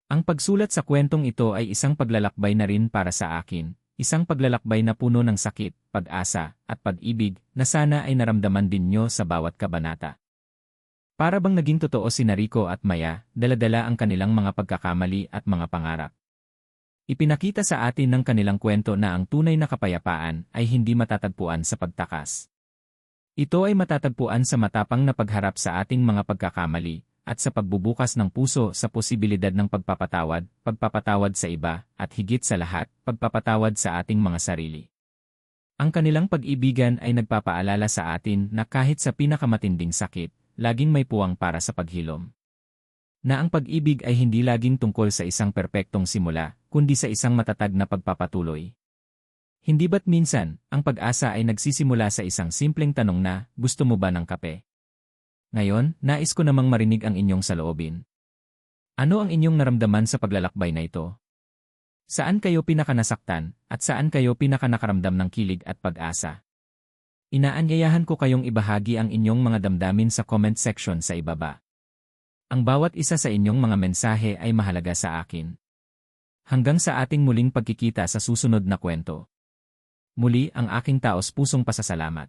Speaker 1: Ang pagsulat sa kwentong ito ay isang paglalakbay na rin para sa akin. Isang paglalakbay na puno ng sakit, pag-asa, at pag-ibig na sana ay naramdaman din nyo sa bawat kabanata. Para bang naging totoo si Rico at Maya, dala-dala ang kanilang mga pagkakamali at mga pangarap. Ipinakita sa atin ng kanilang kwento na ang tunay na kapayapaan ay hindi matatagpuan sa pagtakas. Ito ay matatagpuan sa matapang na pagharap sa ating mga pagkakamali, at sa pagbubukas ng puso sa posibilidad ng pagpapatawad sa iba, at higit sa lahat, pagpapatawad sa ating mga sarili. Ang kanilang pag-ibigan ay nagpapaalala sa atin na kahit sa pinakamatinding sakit, laging may puwang para sa paghilom. Na ang pag-ibig ay hindi laging tungkol sa isang perpektong simula, kundi sa isang matatag na pagpapatuloy. Hindi ba't minsan, ang pag-asa ay nagsisimula sa isang simpleng tanong na, gusto mo ba ng kape? Ngayon, nais ko namang marinig ang inyong saloobin. Ano ang inyong naramdaman sa paglalakbay na ito? Saan kayo pinakanasaktan, at saan kayo pinakanakaramdam ng kilig at pag-asa? Inaanyayahan ko kayong ibahagi ang inyong mga damdamin sa comment section sa ibaba. Ang bawat isa sa inyong mga mensahe ay mahalaga sa akin. Hanggang sa ating muling pagkikita sa susunod na kwento. Muli ang aking taos-pusong pasasalamat.